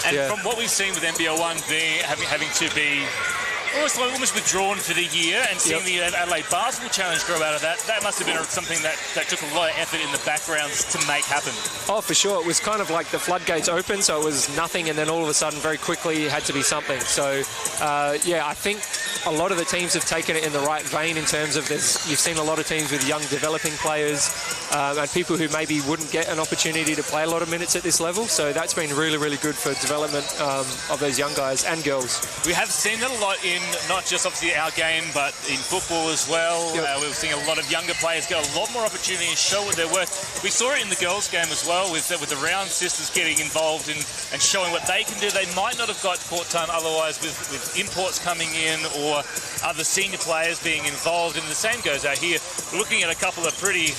And from what we've seen with NBL1 having to be almost withdrawn for the year, and seeing the Adelaide Basketball Challenge grow out of that must have been something that took a lot of effort in the background to make happen. Oh, for sure. It was kind of like the floodgates open, so it was nothing, and then all of a sudden, very quickly, it had to be something. So, yeah, I think a lot of the teams have taken it in the right vein in terms of you've seen a lot of teams with young developing players and people who maybe wouldn't get an opportunity to play a lot of minutes at this level. So that's been really, really good for development of those young guys and girls. We have seen that a lot in not just obviously our game, but in football as well. We're seeing a lot of younger players get a lot more opportunity and show what they're worth. We saw it in the girls' game as well, with the Round sisters getting involved and showing what they can do. They might not have got court time otherwise with imports coming in or other senior players being involved, and the same goes out here. We're looking at a couple of pretty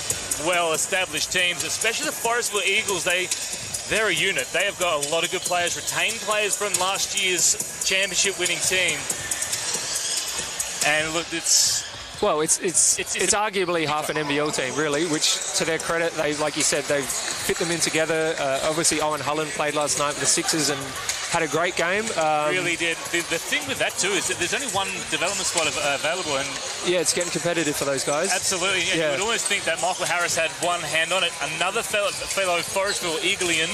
well-established teams, especially the Forestville Eagles. They're a unit. They have got a lot of good players, retained players from last year's championship-winning team. And look, it's arguably half an NBL team, really, which, to their credit, like you said, they've fit them in together. Obviously, Owen Hullen played last night for the Sixers and had a great game. Really did. The thing with that, too, is that there's only one development spot available. And yeah, it's getting competitive for those guys. Absolutely. And you would almost think that Michael Harris had one hand on it. Another fellow Forestville Eagleian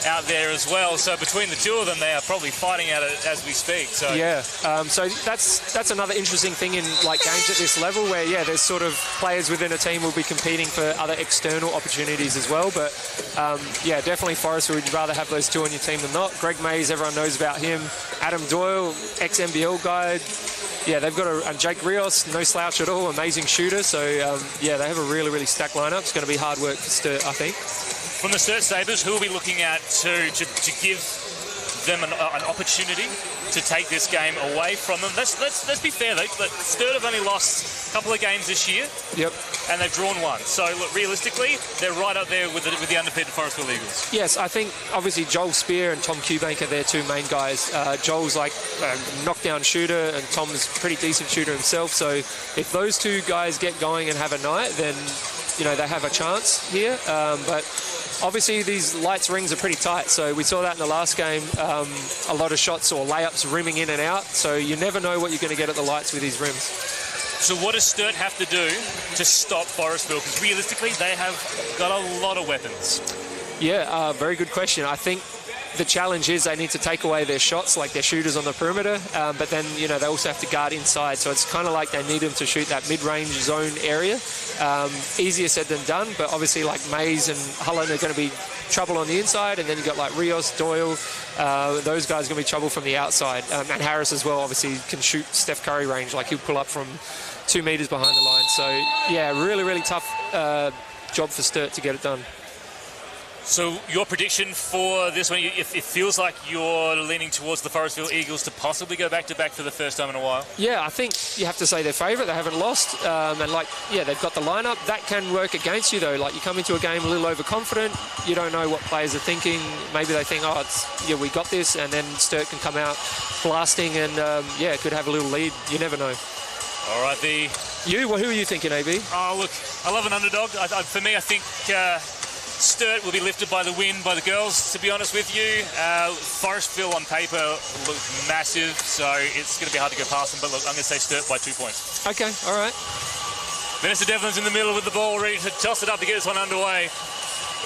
out there as well. So between the two of them, they are probably fighting at it as we speak. So yeah, so that's another interesting thing in games at this level, where there's sort of players within a team will be competing for other external opportunities as well. But yeah, definitely Forestville would rather have those two on your team than not. Greg Mays, everyone knows about him. Adam Doyle, ex-NBL guy. Yeah, they've got Jake Rios, no slouch at all, amazing shooter. So yeah, they have a really, really stacked lineup. It's going to be hard work for Sturt, I think. From the Sturt Sabres, who are we looking at to give them an opportunity to take this game away from them? Let's be fair, though. Sturt have only lost a couple of games this year. Yep. And they've drawn one. So, look, realistically, they're right up there with the undefeated Forestville Eagles. Yes, I think, obviously, Joel Spear and Tom Kubank are their two main guys. Joel's like a knockdown shooter, and Tom's a pretty decent shooter himself. So, if those two guys get going and have a night, then, they have a chance here. But obviously, these lights rings are pretty tight, so we saw that in the last game. A lot of shots or layups rimming in and out, so you never know what you're going to get at the lights with these rims. So what does Sturt have to do to stop Forestville? Because realistically, they have got a lot of weapons. Yeah, very good question. I think the challenge is they need to take away their shots, like their shooters on the perimeter, but then, they also have to guard inside. So it's kind of like they need them to shoot that mid-range zone area. Easier said than done, but obviously like Mays and Hullen are going to be trouble on the inside, and then you've got like Rios, Doyle, those guys are going to be trouble from the outside. And Harris as well, obviously, can shoot Steph Curry range, like he'll pull up from 2 meters behind the line. So yeah, really, really tough job for Sturt to get it done. So your prediction for this one, it feels like you're leaning towards the Forestville Eagles to possibly go back-to-back for the first time in a while. Yeah, I think you have to say they're favourite. They haven't lost. And they've got the lineup. That can work against you, though. Like, you come into a game a little overconfident. You don't know what players are thinking. Maybe they think, we got this. And then Sturt can come out blasting and, could have a little lead. You never know. All right, Who are you thinking, AB? Oh, look, I love an underdog. For me, I think Sturt will be lifted by the win by the girls, to be honest with you. Forestville on paper looks massive, so it's going to be hard to go past them. But look, I'm going to say Sturt by 2 points. Okay, all right. Vanessa Devlin's in the middle with the ball, ready to toss it up to get this one underway.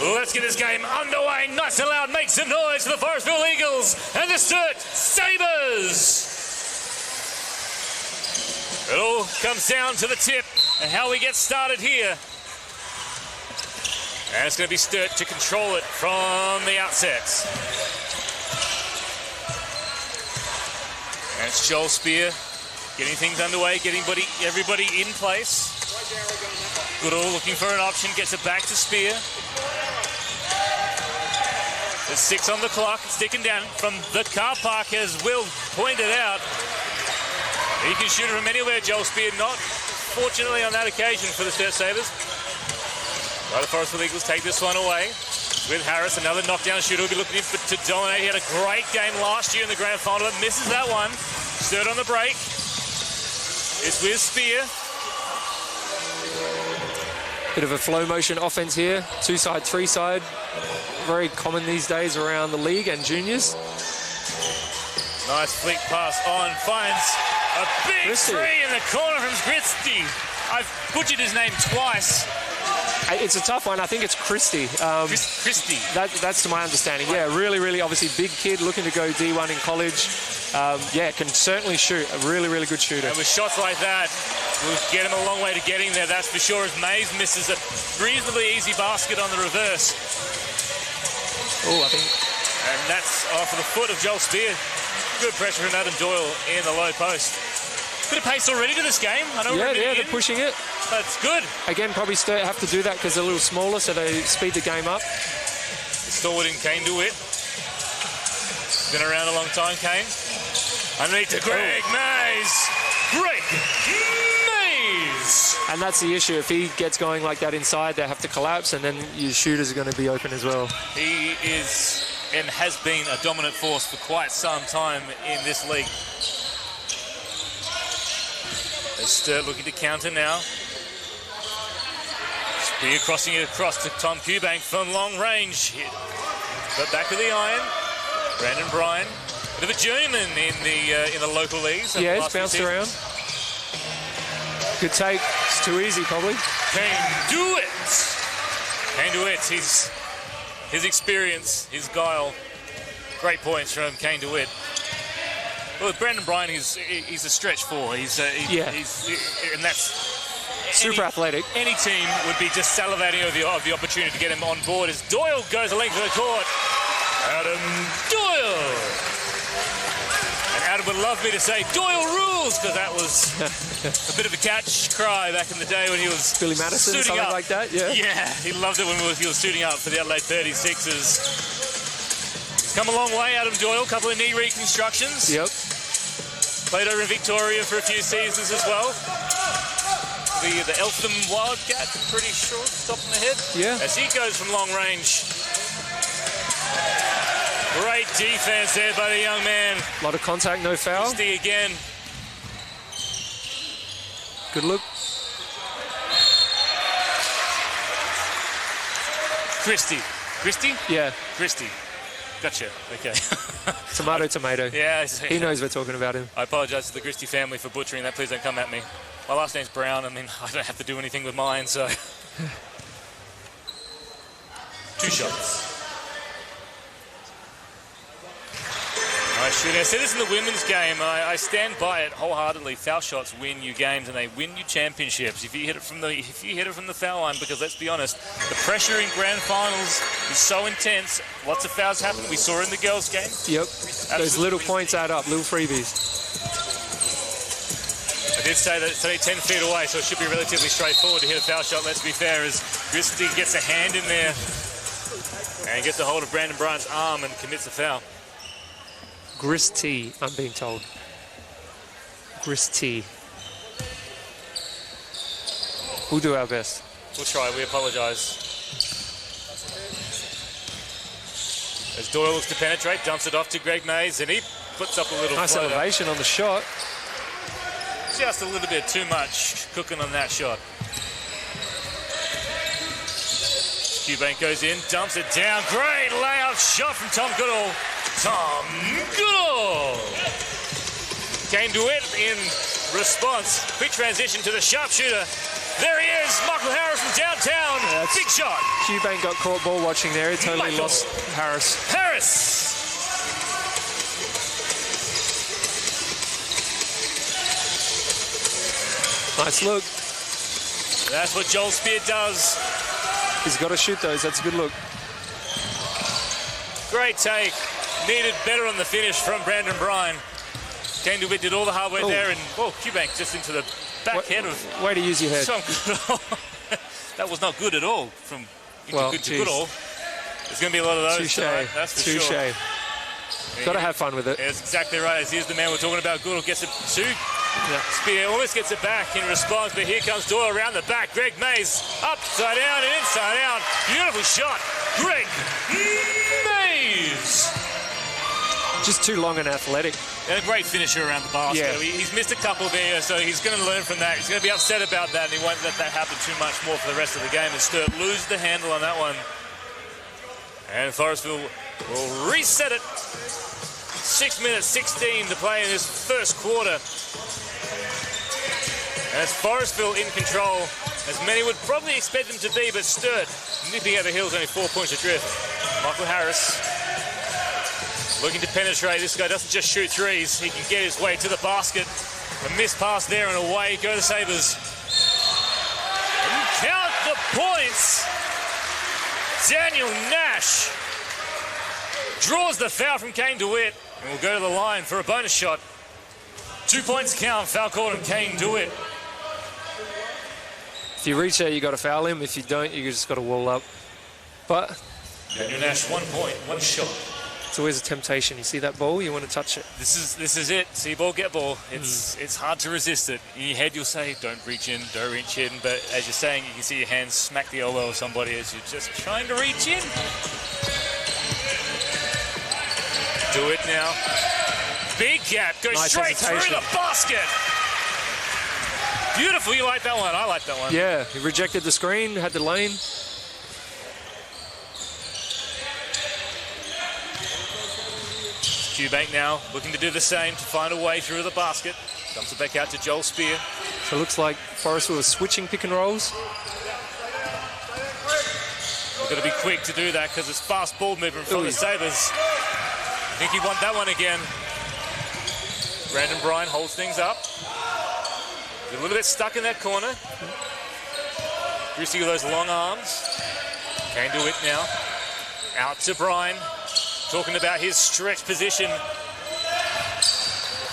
Let's get this game underway. Nice and loud. Make some noise for the Forestville Eagles and the Sturt Sabres. It all comes down to the tip and how we get started here. And it's going to be Sturt to control it from the outset. And it's Joel Spear getting things underway, getting everybody in place. Goodall looking for an option, gets it back to Spear. There's 6 on the clock, it's ticking down from the car park, as Will pointed out. He can shoot it from anywhere, Joel Spear. Not fortunately on that occasion for the Sturt Sabres. Right, the Forestville Eagles take this one away with Harris, another knockdown shooter who'll be looking to dominate. He had a great game last year in the grand final, but misses that one. Sturt on the break. It's with Spear. Bit of a flow motion offense here. 2-side, 3-side. Very common these days around the league and juniors. Nice flick pass on. Finds a big three in the corner from Christie. I've butchered his name twice. It's a tough one. I think it's Christie. Christie. That's to my understanding. Yeah, really, really obviously big kid looking to go D1 in college. Yeah, can certainly shoot. A really, really good shooter. And with shots like that, we'll get him a long way to getting there, that's for sure, as Mays misses a reasonably easy basket on the reverse. Oh, I think. And that's off of the foot of Joel Spear. Good pressure from Adam Doyle in the low post. Bit of pace already to this game. I know they're pushing it. That's good. Again, probably Sturt have to do that because they're a little smaller, so they speed the game up. Stallwood and Kane do it. Been around a long time, Kane. Underneath to Greg Mays. Greg Mays! And that's the issue. If he gets going like that inside, they have to collapse, and then your shooters are going to be open as well. He is and has been a dominant force for quite some time in this league. As Sturt looking to counter now. Spear crossing it across to Tom Kubank from long range. But back with the iron. Brandon Bryan, bit of a journeyman in the local leagues. Yeah, it's bounced around. Good take. It's too easy, probably. Can do it. Can do it. His experience, his guile. Great points from Kane DeWitt. Well, with Brandon Bryan, he's a stretch four. And that's super athletic. Any team would be just salivating over the opportunity to get him on board as Doyle goes the length of the court. Adam Doyle. And Adam would love me to say Doyle rules, because that was a bit of a catch cry back in the day when he was Billy Madison, something up. like that. Yeah. Yeah, he loved it when he was suiting up for the Adelaide 36ers. He's come a long way, Adam Doyle. Couple of knee reconstructions. Yep. Played over in Victoria for a few seasons as well. The Eltham Wildcat, pretty sure, top in the head. Yeah. As he goes from long range. Great defense there by the young man. A lot of contact, no foul. Christie again. Good look. Christie? Yeah. Christie. Gotcha. Okay. Tomato. Yeah. He knows we're talking about him. I apologise to the Christie family for butchering that. Please don't come at me. My last name's Brown. I mean, I don't have to do anything with mine, so. 2 shots. Nice shooting. I said this in the women's game. I stand by it wholeheartedly. Foul shots win you games, and they win you championships. If you hit it from the foul line, because let's be honest, the pressure in grand finals is so intense. Lots of fouls happen. We saw it in the girls' game. Yep. Absolutely. Those little points add up, little freebies. I did say that it's only 10 feet away, so it should be relatively straightforward to hit a foul shot. Let's be fair, as Christie gets a hand in there and gets a hold of Brandon Bryant's arm and commits a foul. Christie, I'm being told. Christie. We'll do our best. We'll try. We apologise. As Doyle looks to penetrate, dumps it off to Greg Mays, and he puts up a little nice floater. elevation on the shot. just a little bit too much cooking on that shot. Eubank goes in, dumps it down. Great layup shot from Tom Goodall. Tom Goodall! Kane DeWitt in response. Quick transition to the sharpshooter. There he is, Michael Harris from downtown. Big shot. Eubank got caught ball watching there. He totally lost Harris. Nice look. That's what Joel Spear does. He's got to shoot those. That's a good look. Great take. Needed better on the finish from Brandon Bryan. Kane DeWitt did all the hard work there, and Eubank just into the back head of... Way to use your head. That was not good at all. From good to good all. There's going to be a lot of those tonight, that's for sure. Got to have fun with it. That's exactly right. Here's the man we're talking about. Goodall gets it to Spear, almost gets it back in response, but here comes Doyle around the back. Greg Mays, upside down and inside out. Beautiful shot. Greg Mays. Just too long and athletic. And a great finisher around the basket. Yeah. He's missed a couple there, so he's going to learn from that. He's going to be upset about that, and he won't let that happen too much more for the rest of the game. And Sturt loses the handle on that one. And Forestville will reset it. 6 minutes 16 to play in this first quarter. And it's Forestville in control, as many would probably expect them to be, but Sturt nipping at the heels, only 4 points adrift. Michael Harris looking to penetrate. This guy doesn't just shoot threes, he can get his way to the basket. A missed pass there and away go the Sabres. And count the points. Daniel Nash draws the foul from Kane DeWitt and will go to the line for a bonus shot. 2 points count, foul called on Kane DeWitt. If you reach there, you got to foul him. If you don't, you just got to wall up. But Daniel Nash, 1 point, 1 shot. It's always a temptation. You see that ball, you want to touch it. This is it. See ball, get ball. It's hard to resist it. In your head, you'll say, don't reach in, don't reach in. But as you're saying, you can see your hands smack the elbow of somebody as you're just trying to reach in. Do it now. Big gap, goes nice straight hesitation. through the basket. Beautiful, you like that one? I like that one. Yeah, he rejected the screen, had the lane. Eubank now looking to do the same, to find a way through the basket. Dumps it back out to Joel Spear. So it looks like Forestville is switching pick and rolls. We've got to be quick to do that because it's fast ball movement from the Sabres. I think he won that one again. Brandon Bryan holds things up. He's a little bit stuck in that corner. Greasy with those long arms. Kane DeWitt now. Out to Bryan. Talking about his stretch position.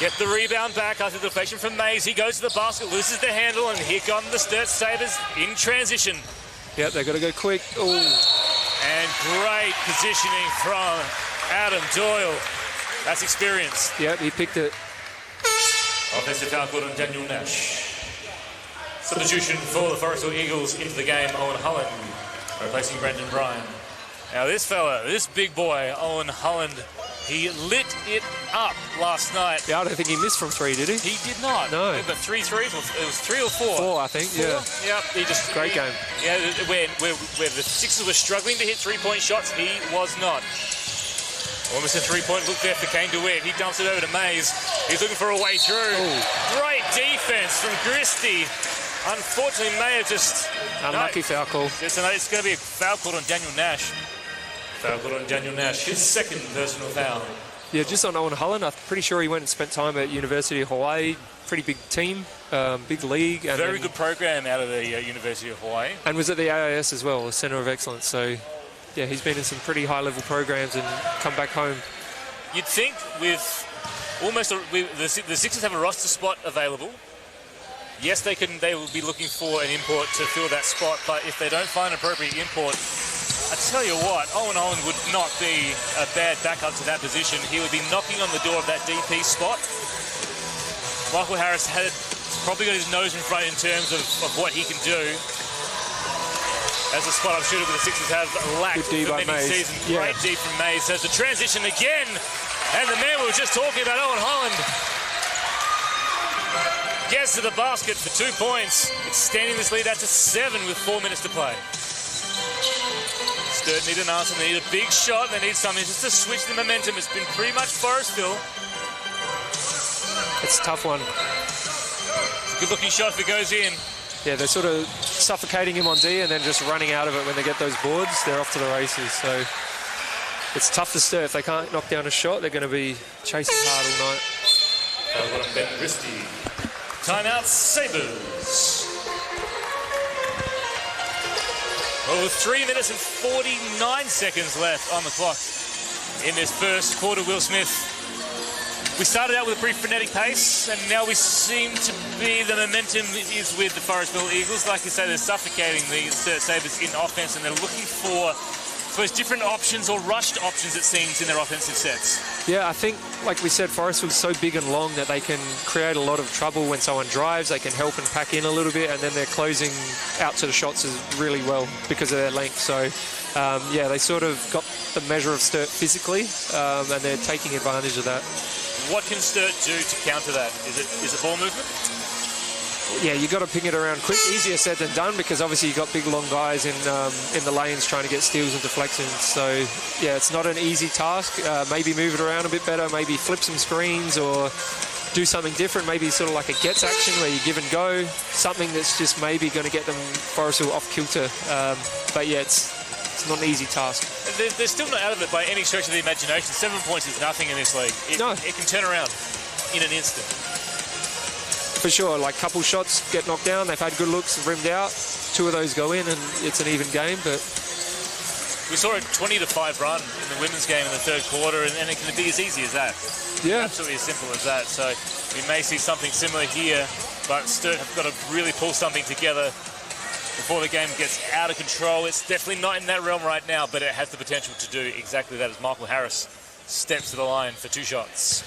Get the rebound back after the deflection from Mays. He goes to the basket, loses the handle, and here come the Sturt Sabres in transition. Yep, they've got to go quick. Ooh. And great positioning from Adam Doyle. That's experience. Yep, he picked it. Offensive foul called on Daniel Nash. Substitution for the Forestville Eagles into the game, Owen Holland, replacing Brandon Bryan. Now this fella, this big boy, Owen Holland, he lit it up last night. Yeah, I don't think he missed from three, did he? He did not. No. But 3 threes, it was 3 or 4? 4, I think, yeah. Yep, he just... Great game. Yeah, where the Sixers were struggling to hit three-point shots, he was not. Almost a three-point look there for Kane DeWitt. He dumps it over to Mays. He's looking for a way through. Ooh. Great defense from Christie. Unfortunately, may have just... Unlucky foul call. It's going to be a foul called on Daniel Nash. Foul called on Daniel Nash. His second personal foul. Yeah, just on Owen Holland, I'm pretty sure he went and spent time at University of Hawaii. Pretty big team, big league. And very good program out of the University of Hawaii. And was at the AIS as well, the Centre of Excellence. So, yeah, he's been in some pretty high-level programs and come back home. You'd think with almost the Sixers have a roster spot available. Yes, they will be looking for an import to fill that spot, but if they don't find an appropriate import, I tell you what, Owen Holland would not be a bad backup to that position. He would be knocking on the door of that DP spot. Michael Harris probably got his nose in front in terms of what he can do. As a spot-up shooter, but the Sixers have lacked for many seasons. Yeah. Great D from Mays. There's the transition again. And the man we were just talking about, Owen Holland, gets to the basket for 2 points, extending this lead out to 7 with 4 minutes to play. Sturt need an answer. They need a big shot. They need something just to switch the momentum. It's been pretty much Forestville. It's a tough one. It's a good-looking shot if it goes in. Yeah, they're sort of suffocating him on D and then just running out of it when they get those boards. They're off to the races. So it's tough to Sturt. If they can't knock down a shot, they're going to be chasing hard all night. Ben Christie. Timeout, Sabres. Well, 3 minutes and 49 seconds left on the clock in this first quarter, Will Smith. We started out with a pretty frenetic pace, and now we seem to be, the momentum is with the Forestville Eagles. Like you say, they're suffocating the Sturt Sabres in offense, and they're looking for, I suppose, different options or rushed options, it seems, in their offensive sets. Yeah, I think, like we said, Forestville's so big and long that they can create a lot of trouble when someone drives. They can help and pack in a little bit, and then they're closing out to the shots really well because of their length. So, yeah, they sort of got the measure of Sturt physically, and they're taking advantage of that. What can Sturt do to counter that? Is it ball movement? Yeah, you got to ping it around quick. Easier said than done because obviously you've got big, long guys in the lanes trying to get steals and deflections. So, yeah, it's not an easy task. Maybe move it around a bit better. Maybe flip some screens or do something different. Maybe sort of like a gets action where you give and go. Something that's just maybe going to get them Forestville off kilter. But, yeah, it's not an easy task. They're still not out of it by any stretch of the imagination. 7 points is nothing in this league. It can turn around in an instant. For sure, like couple shots get knocked down. They've had good looks, rimmed out. 2 of those go in, and it's an even game. But we saw a 20-5 run in the women's game in the third quarter, and it can be as easy as that. Yeah, absolutely as simple as that. So we may see something similar here, but Sturt have got to really pull something together before the game gets out of control. It's definitely not in that realm right now, but it has the potential to do exactly that as Michael Harris steps to the line for 2 shots.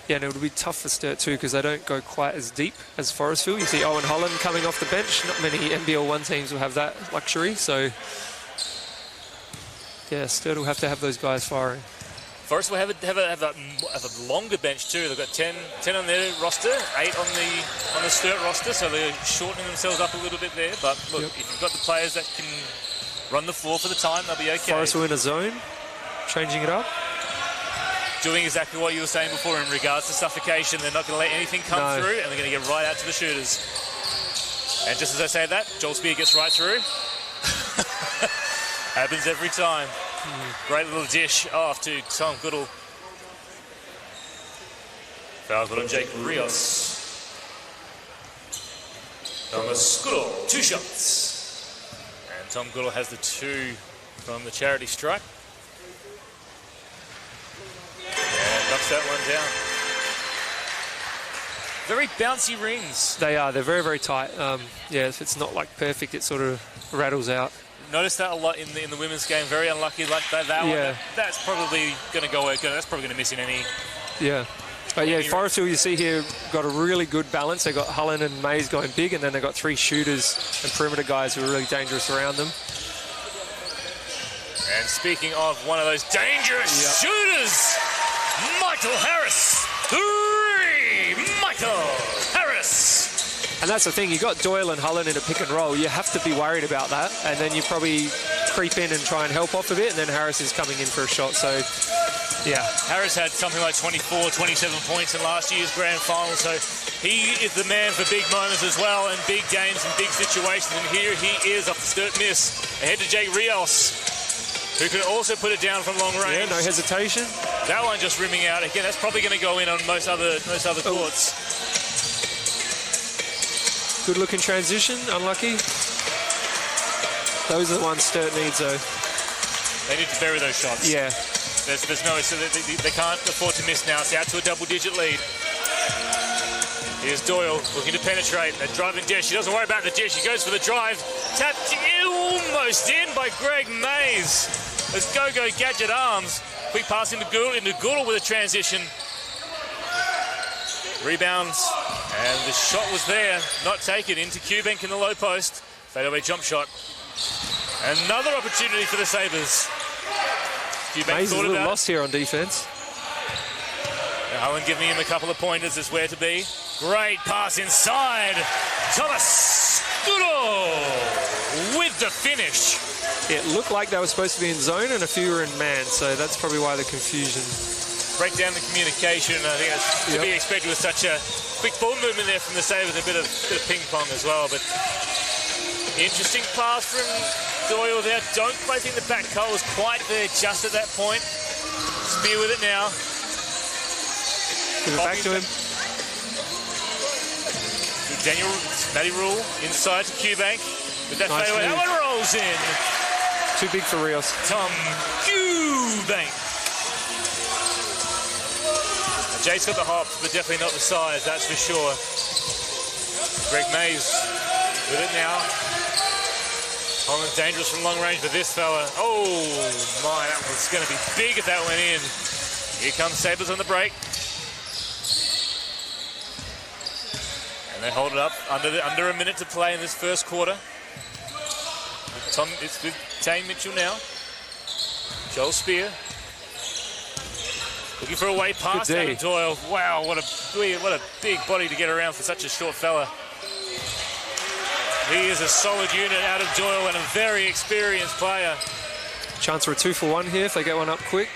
Yeah, and it would be tough for Sturt too because they don't go quite as deep as Forestville. You see Owen Holland coming off the bench. Not many NBL1 teams will have that luxury. So, yeah, Sturt will have to have those guys firing. Forestville have a longer bench too. They've got 10 on their roster, 8 on the Sturt roster, so they're shortening themselves up a little bit there. But look, if you've got the players that can run the floor for the time, they'll be okay. Forestville in a zone, changing it up. Doing exactly what you were saying before in regards to suffocation. They're not going to let anything come through, and they're going to get right out to the shooters. And just as I say that, Joel Spear gets right through. Happens every time. Great little dish off to Tom Goodall. Fouls on Jake Rios. Thomas Goodall, 2 shots. And Tom Goodall has the 2 from the charity strike. And knocks that one down. Very bouncy rings. They are. They're very, very tight. Yeah, if it's not like perfect, it sort of rattles out. Noticed that a lot in the women's game. Very unlucky like that one. That's probably going to go out. That's probably going to miss in any. Yeah. But yeah, Forestville, you see here, got a really good balance. They got Hullen and Mays going big, and then they got 3 shooters and perimeter guys who are really dangerous around them. And speaking of one of those dangerous shooters, Michael Harris. 3, Michael Harris. And that's the thing, you got Doyle and Hullen in a pick and roll. You have to be worried about that. And then you probably creep in and try and help off a bit, and then Harris is coming in for a shot. So, yeah. Harris had something like 24, 27 points in last year's grand final. So he is the man for big moments as well, and big games and big situations. And here he is off the Sturt miss. Ahead to Jake Rios, who can also put it down from long range. Yeah, no hesitation. That one just rimming out. Again, that's probably going to go in on most other courts. Good looking transition, unlucky. Those are the ones Sturt needs though. They need to bury those shots. Yeah. There's no, so they can't afford to miss now. It's out to a double-digit lead. Here's Doyle looking to penetrate. A driving dish. He doesn't worry about the dish. He goes for the drive. Tapped almost in by Greg Mays. Let's go Gadget Arms. Quick pass into Goodall with a transition. Rebounds. And the shot was there. Not taken. Into Kubank in the low post. Fadeaway jump shot. Another opportunity for the Sabres. Mays is a little lost here on defense. Allen giving him a couple of pointers as where to be. Great pass inside. Thomas Studo with the finish. It looked like they were supposed to be in zone and a few were in man, so that's probably why the confusion. Break down the communication. I think it's to be expected with such a quick ball movement there from the Sabres, a bit of ping pong as well. But interesting pass from Doyle there. Don't quite think the back cut was quite there just at that point. Spear with it now. Give it back to him. Daniel, Matty Rule inside to Q-Bank with that Nice fadeaway. That one rolls in. Too big for Rios. Tom Q-Bank. Jake's got the hop, but definitely not the size, that's for sure. Greg Mays with it now. Holland's dangerous from long range, but this fella, oh my, that was going to be big if that went in. Here comes Sabres on the break. And they hold it up under a minute to play in this first quarter. It's with Tane Mitchell now. Joel Spear. Looking for a way past Adam Doyle. Wow, what a big body to get around for such a short fella. He is a solid unit, Adam Doyle, and a very experienced player. Chance for a 2-for-1 here if they get one up quick.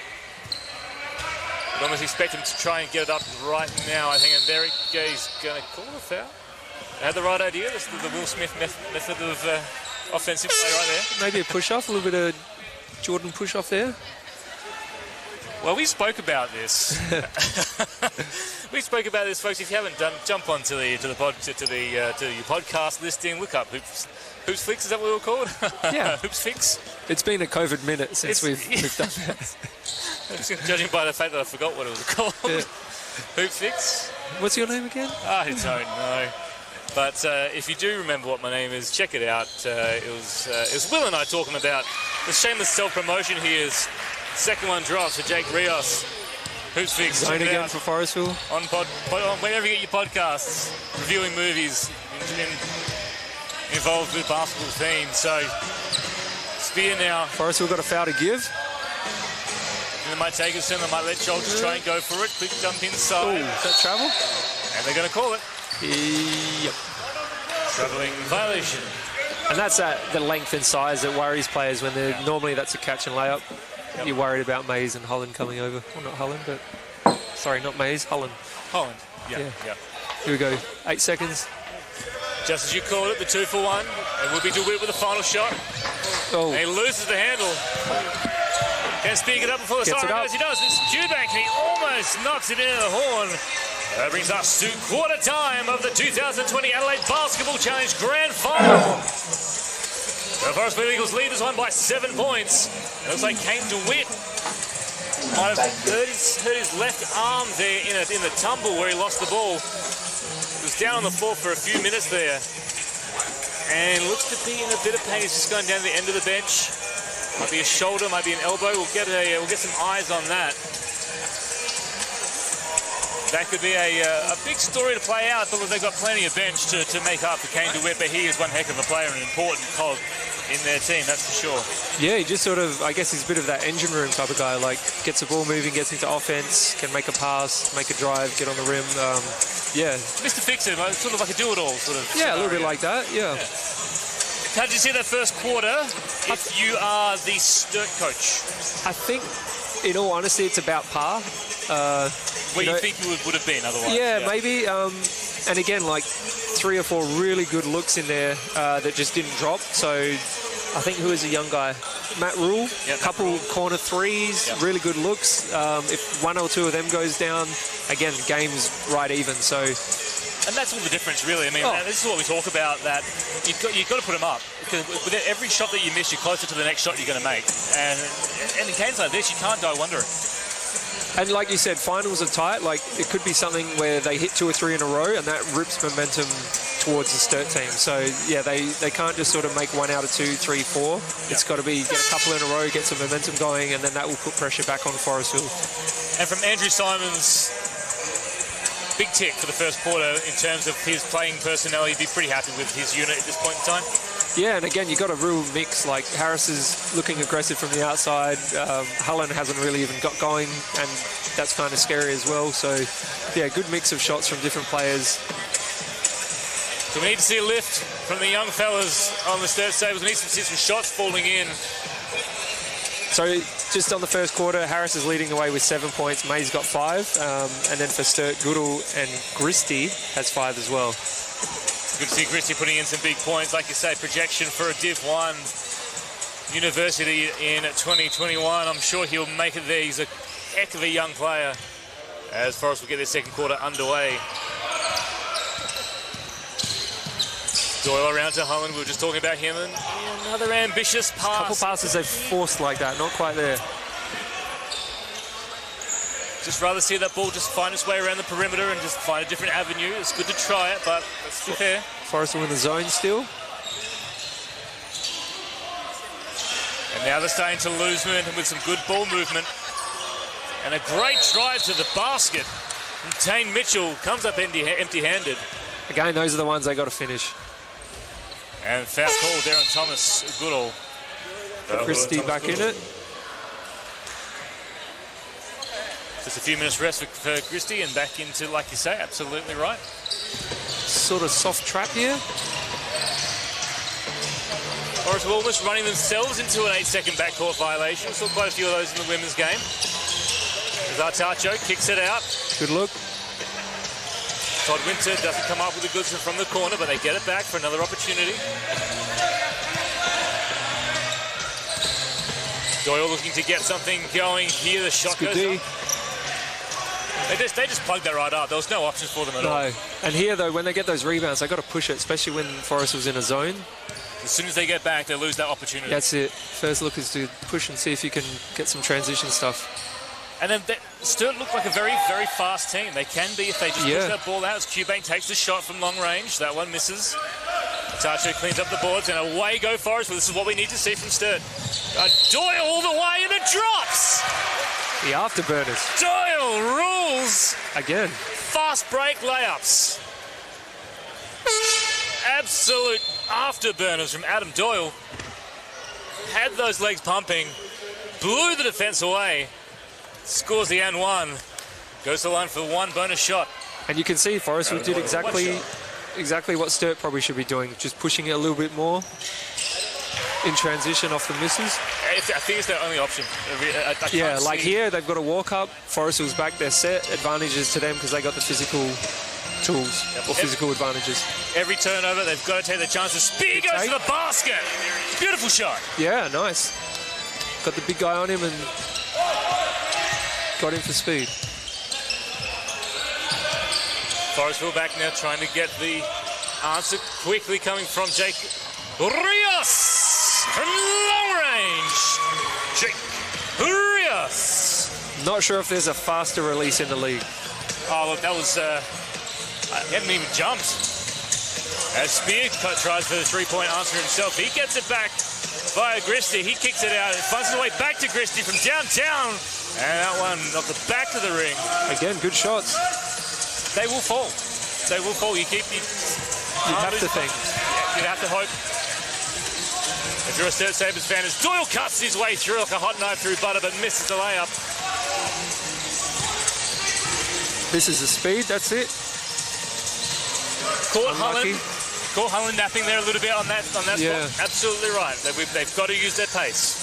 I'd almost expect him to try and get it up right now, I think, and there he's going to call a foul. They had the right idea. This is the Will Smith method of offensive play right there. Maybe a push-off, a little bit of Jordan push-off there. Well, we spoke about this. We spoke about this, folks. If you haven't done, jump onto your podcast listing. Look up Hoops Fix. Is that what we were called? Yeah, Hoops Fix. It's been a COVID minute since we've done that. Judging by the fact that I forgot what it was called. Yeah. Hoops Fix. What's your name again? I don't know. But if you do remember what my name is, check it out. It was Will and I talking about the shameless self-promotion here. Second one drops for Jake Rios. Who's fixed? Zone again for Forestville. On wherever you get your podcasts, reviewing movies involved with basketball themes. So, Spear now. Forestville got a foul to give. And they might take it soon. They might let Schultz try and go for it. Quick jump inside. Ooh, is that travel? And they're going to call it. Yep. Travelling violation. And that's the length and size that worries players when they're normally that's a catch and layup. Yep. You're worried about Mays and Holland coming over. Well, not Holland, but sorry, not Mays, Holland. Holland, yeah. Here we go, 8 seconds. Just as you called it, the 2-for-1. It will be DeWitt with the final shot. Oh. And he loses the handle. Can Spear get up before the siren goes? He does. It's Dewbank, and he almost knocks it into the horn. That brings us to quarter time of the 2020 Adelaide Basketball Challenge Grand Final. The Forestville Eagles lead this one by 7 points. Looks like Kane DeWitt might have hurt his left arm there in the tumble where he lost the ball. He was down on the floor for a few minutes there. And looks to be in a bit of pain. He's just going down to the end of the bench. Might be a shoulder, might be an elbow. We'll get some eyes on that. That could be a big story to play out, but they've got plenty of bench to make up for Kane DeWitt, but he is one heck of a player and an important cog in their team, that's for sure. Yeah, he just sort of, I guess he's a bit of that engine room type of guy, like gets the ball moving, gets into offense, can make a pass, make a drive, get on the rim. Mr. Fixer, sort of like a do-it-all sort of scenario. A little bit like that, yeah. How did you see that first quarter if you are the Sturt coach? I think, in all honesty, it's about par. Where you think you would have been otherwise? Yeah, maybe. And again, like 3 or 4 really good looks in there that just didn't drop. So I think who is a young guy? Matt Rule, a couple corner threes, really good looks. If 1 or 2 of them goes down, again, game's right even. So. And that's all the difference, really. I mean, this is what we talk about, that you've got to put them up. Because with every shot that you miss, you're closer to the next shot you're going to make. And in games like this, you can't die wondering. And like you said, finals are tight. Like, it could be something where they hit 2 or 3 in a row, and that rips momentum towards the Sturt team. So, yeah, they can't just sort of make 1 out of 2, 3, 4. It's got to be get a couple in a row, get some momentum going, and then that will put pressure back on Forestville. And from Andrew Simons, big tick for the first quarter in terms of his playing personality. Be pretty happy with his unit at this point in time. Yeah, and again, you've got a real mix. Like, Harris is looking aggressive from the outside. Hullen hasn't really even got going, and that's kind of scary as well. So, yeah, good mix of shots from different players. So we need to see a lift from the young fellas on the Sturt Sabres. We need to see some shots falling in. So just on the first quarter, Harris is leading away with 7 points. May's got 5. And then for Sturt, Goodall and Gristy has 5 as well. Good to see Gristy putting in some big points. Like you say, projection for a Div 1 university in 2021. I'm sure he'll make it there. He's a heck of a young player as Forest will get their second quarter underway. Doyle around to Holland. We were just talking about him. And another ambitious pass. A couple passes they've forced like that. Not quite there. Just rather see that ball just find its way around the perimeter and just find a different avenue. It's good to try it, but let's be fair. Forest will in the zone still. And now they're starting to lose momentum with some good ball movement. And a great drive to the basket. And Tane Mitchell comes up empty-handed. Again, those are the ones they got to finish. And foul call there on Thomas Goodall. Christie back in it. Just a few minutes rest for Christie and back into, like you say, absolutely right. Sort of soft trap here. Forest were almost running themselves into an 8-second backcourt violation. We saw quite a few of those in the women's game. Zartacho kicks it out. Good look. Todd Winter doesn't come up with the goods from the corner, but they get it back for another opportunity. Doyle looking to get something going here. The shot goes up. They just plugged that right up. There was no options for them at all. No. And here, though, when they get those rebounds, they got to push it, especially when Forest was in a zone. As soon as they get back, they lose that opportunity. That's it. First look is to push and see if you can get some transition stuff. And then Sturt look like a very, very fast team. They can be if they just push that ball out. As Cubane takes the shot from long range. That one misses. Tacho cleans up the boards, and away go Forest. Well, this is what we need to see from Sturt. Doyle all the way, and it drops! The afterburners. Doyle rules! Again. Fast break layups. Absolute afterburners from Adam Doyle. Had those legs pumping. Blew the defense away. Scores the and one. Goes to the line for one bonus shot. And you can see Forest did exactly what Sturt probably should be doing, just pushing it a little bit more in transition off the misses. I think it's their only option. Yeah, like here, they've got a walk up. Forest was back their set. Advantages to them because they got the physical tools or physical advantages. Every turnover, they've got to take the chances. Spear goes to the basket. Beautiful shot. Yeah, nice. Got the big guy on him and got him for speed. Forestville back now trying to get the answer quickly coming from Jake Rios from long range. Jake Rios. Not sure if there's a faster release in the league. Oh, look, that was... he hadn't even jumped. As Spear tries for the three-point answer himself, he gets it back via Gristy. He kicks it out. It finds his way back to Gristy from downtown. And that one off the back of the ring. Again, good shots. They will fall. They will fall. You have to think. You'd have to hope. If you're a Sturt Sabres fan, as Doyle cuts his way through like a hot knife through butter, but misses the layup. This is the speed. That's it. Caught Holland napping there a little bit on that spot. Absolutely right. They've got to use their pace.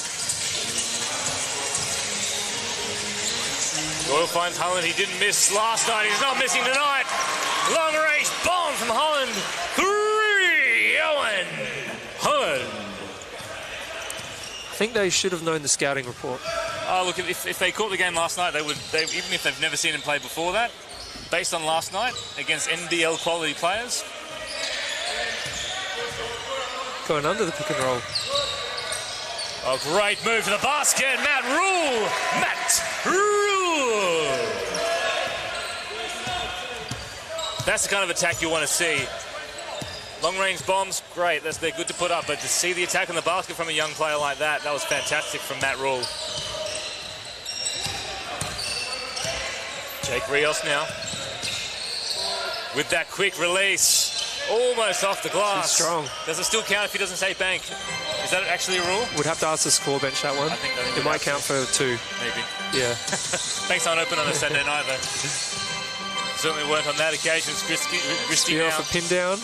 Doyle finds Holland. He didn't miss last night. He's not missing tonight. Long range bomb from Holland. 3, Owen Holland. I think they should have known the scouting report. Oh, look, if they caught the game last night, they would. Even if they've never seen him play before that, based on last night against NBL quality players. Going under the pick and roll. A great move to the basket. Matt Rule. That's the kind of attack you want to see. Long-range bombs, great. They're good to put up. But to see the attack on the basket from a young player like that was fantastic from Matt Rule. Jake Rios now. With that quick release. Almost off the glass. Too strong. Does it still count if he doesn't say bank? Is that actually a rule? Would have to ask the score bench that one. I think it might count for 2. Maybe. Yeah. Banks aren't open on a Saturday night, though. Certainly weren't on that occasion. Gristy Spear now. off a pin down.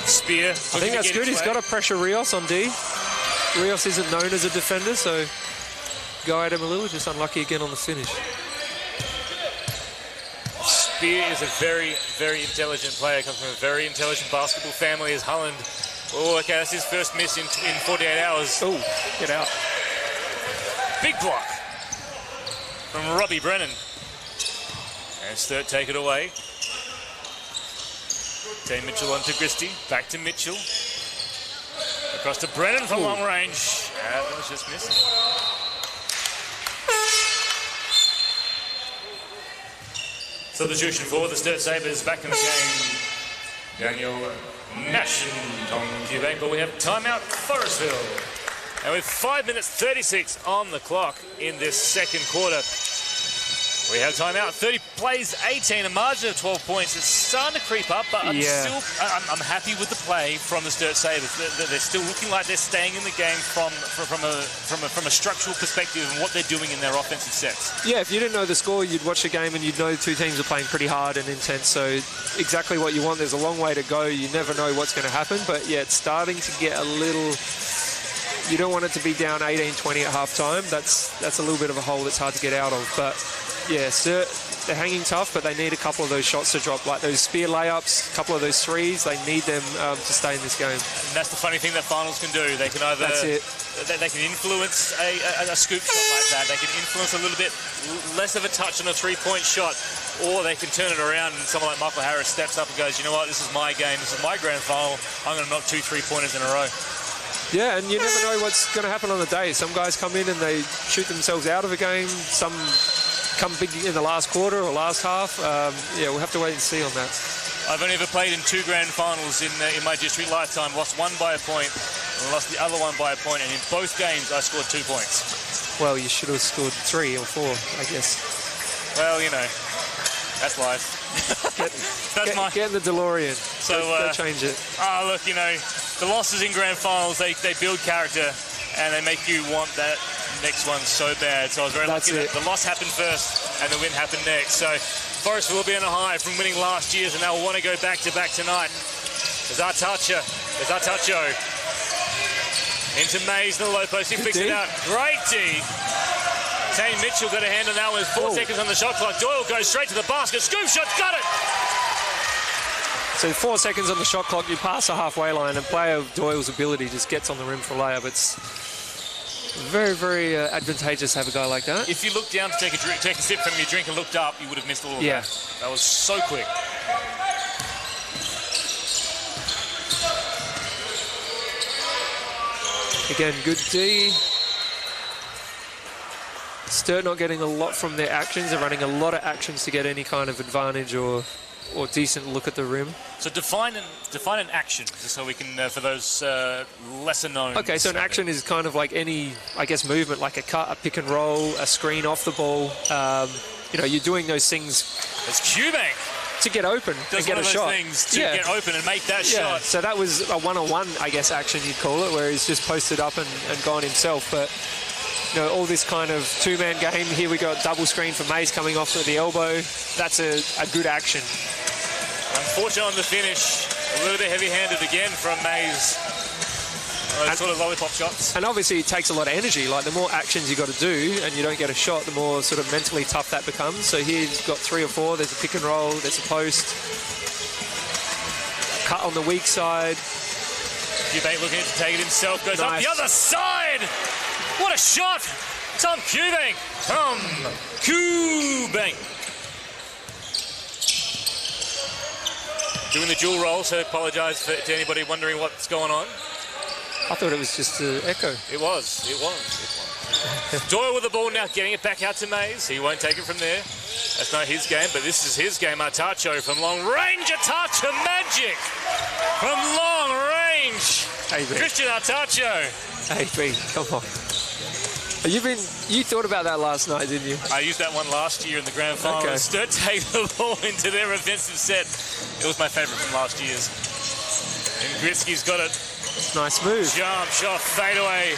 Spear. I think that's good. He's got to pressure Rios on D. Rios isn't known as a defender, so go at him a little. Just unlucky again on the finish. Spear is a very, very intelligent player. Comes from a very intelligent basketball family. Is Holland. Oh, okay, that's his first miss in 48 hours. Oh, get out. Big block from Robbie Brennan. And Sturt take it away. Team Mitchell on to Christie. Back to Mitchell. Across to Brennan for long range. That was just missing. Substitution for the Sturt Sabres back in the game. Daniel Nash and Tom Cubank, but we have timeout Forestville. And with 5 minutes 36 on the clock in this second quarter, we have timeout. 30 plays, 18, a margin of 12 points. It's starting to creep up, but I'm happy with the play from the Sturt Sabres. They're still looking like they're staying in the game from a structural perspective and what they're doing in their offensive sets. Yeah, if you didn't know the score, you'd watch the game and you'd know the two teams are playing pretty hard and intense. So exactly what you want. There's a long way to go. You never know what's going to happen, but yeah, it's starting to get a little. You don't want it to be down 18-20 at halftime. That's a little bit of a hole that's hard to get out of, but. Yeah, they're hanging tough, but they need a couple of those shots to drop, like those spear layups, a couple of those threes. They need them to stay in this game. And that's the funny thing that finals can do. They can either they can influence a scoop shot like that. They can influence a little bit less of a touch on a three-point shot, or they can turn it around and someone like Michael Harris steps up and goes, you know what, this is my game, this is my grand final. I'm going to knock 2 3-pointers in a row. Yeah, and you never know what's going to happen on the day. Some guys come in and they shoot themselves out of a game. Some come big in the last quarter or last half. Yeah, we'll have to wait and see on that. I've only ever played in 2 grand finals in my district lifetime. Lost one by a point and lost the other one by a point. And in both games, I scored 2 points. Well, you should have scored 3 or 4, I guess. Well, you know, that's life. Get in the DeLorean. So go change it. Look, you know, the losses in grand finals, they build character and they make you want that next one so bad. So I was very lucky that the loss happened first and the win happened next. So Forestville will be on a high from winning last year's and they'll want to go back-to-back tonight. There's Artacho into Mays in the low post. He picks it out. Great D. Tane Mitchell got a hand on that one with 4 seconds on the shot clock. Doyle goes straight to the basket. Scoop shot, got it! So 4 seconds on the shot clock, you pass the halfway line, and player Doyle's ability just gets on the rim for a layup. It's very, very advantageous to have a guy like that. If you looked down to take a sip from your drink and looked up, you would have missed all of that. That was so quick. Again, good D. Sturt not getting a lot from their actions. They're running a lot of actions to get any kind of advantage or decent look at the rim. So define an action, just so we can, for those lesser known. Okay, so an action is kind of like any, I guess, movement, like a cut, a pick and roll, a screen off the ball. You know, you're doing those things. It's Cubank to get open and get a shot. Things to get open and make that shot. So that was a one-on-one, I guess, action you'd call it, where he's just posted up and gone himself. But you know, all this kind of two-man game. Here we got double screen for Mays coming off at the elbow. That's a good action. Unfortunate on the finish. A little bit heavy-handed again from Mays. Sort of lollipop shots. And obviously it takes a lot of energy. Like the more actions you got to do and you don't get a shot, the more sort of mentally tough that becomes. So here he's got 3 or 4. There's a pick and roll. There's a post. Cut on the weak side. Cubank looking to take it himself. Goes up the other side. What a shot. Tom Cubank. Tom Cubank. Doing the dual roll, so apologise to anybody wondering what's going on. I thought it was just an echo. It was. Doyle with the ball now, getting it back out to Mays. He won't take it from there. That's not his game, but this is his game. Artacho from long range. Artacho magic from long range. AB. Christian Artacho. AB, come on. You thought about that last night, didn't you? I used that one last year in the grand final. Okay. Sturt take the ball into their offensive set. It was my favourite from last year's. And Gritsky's got it. Nice move. Jump shot, fade away.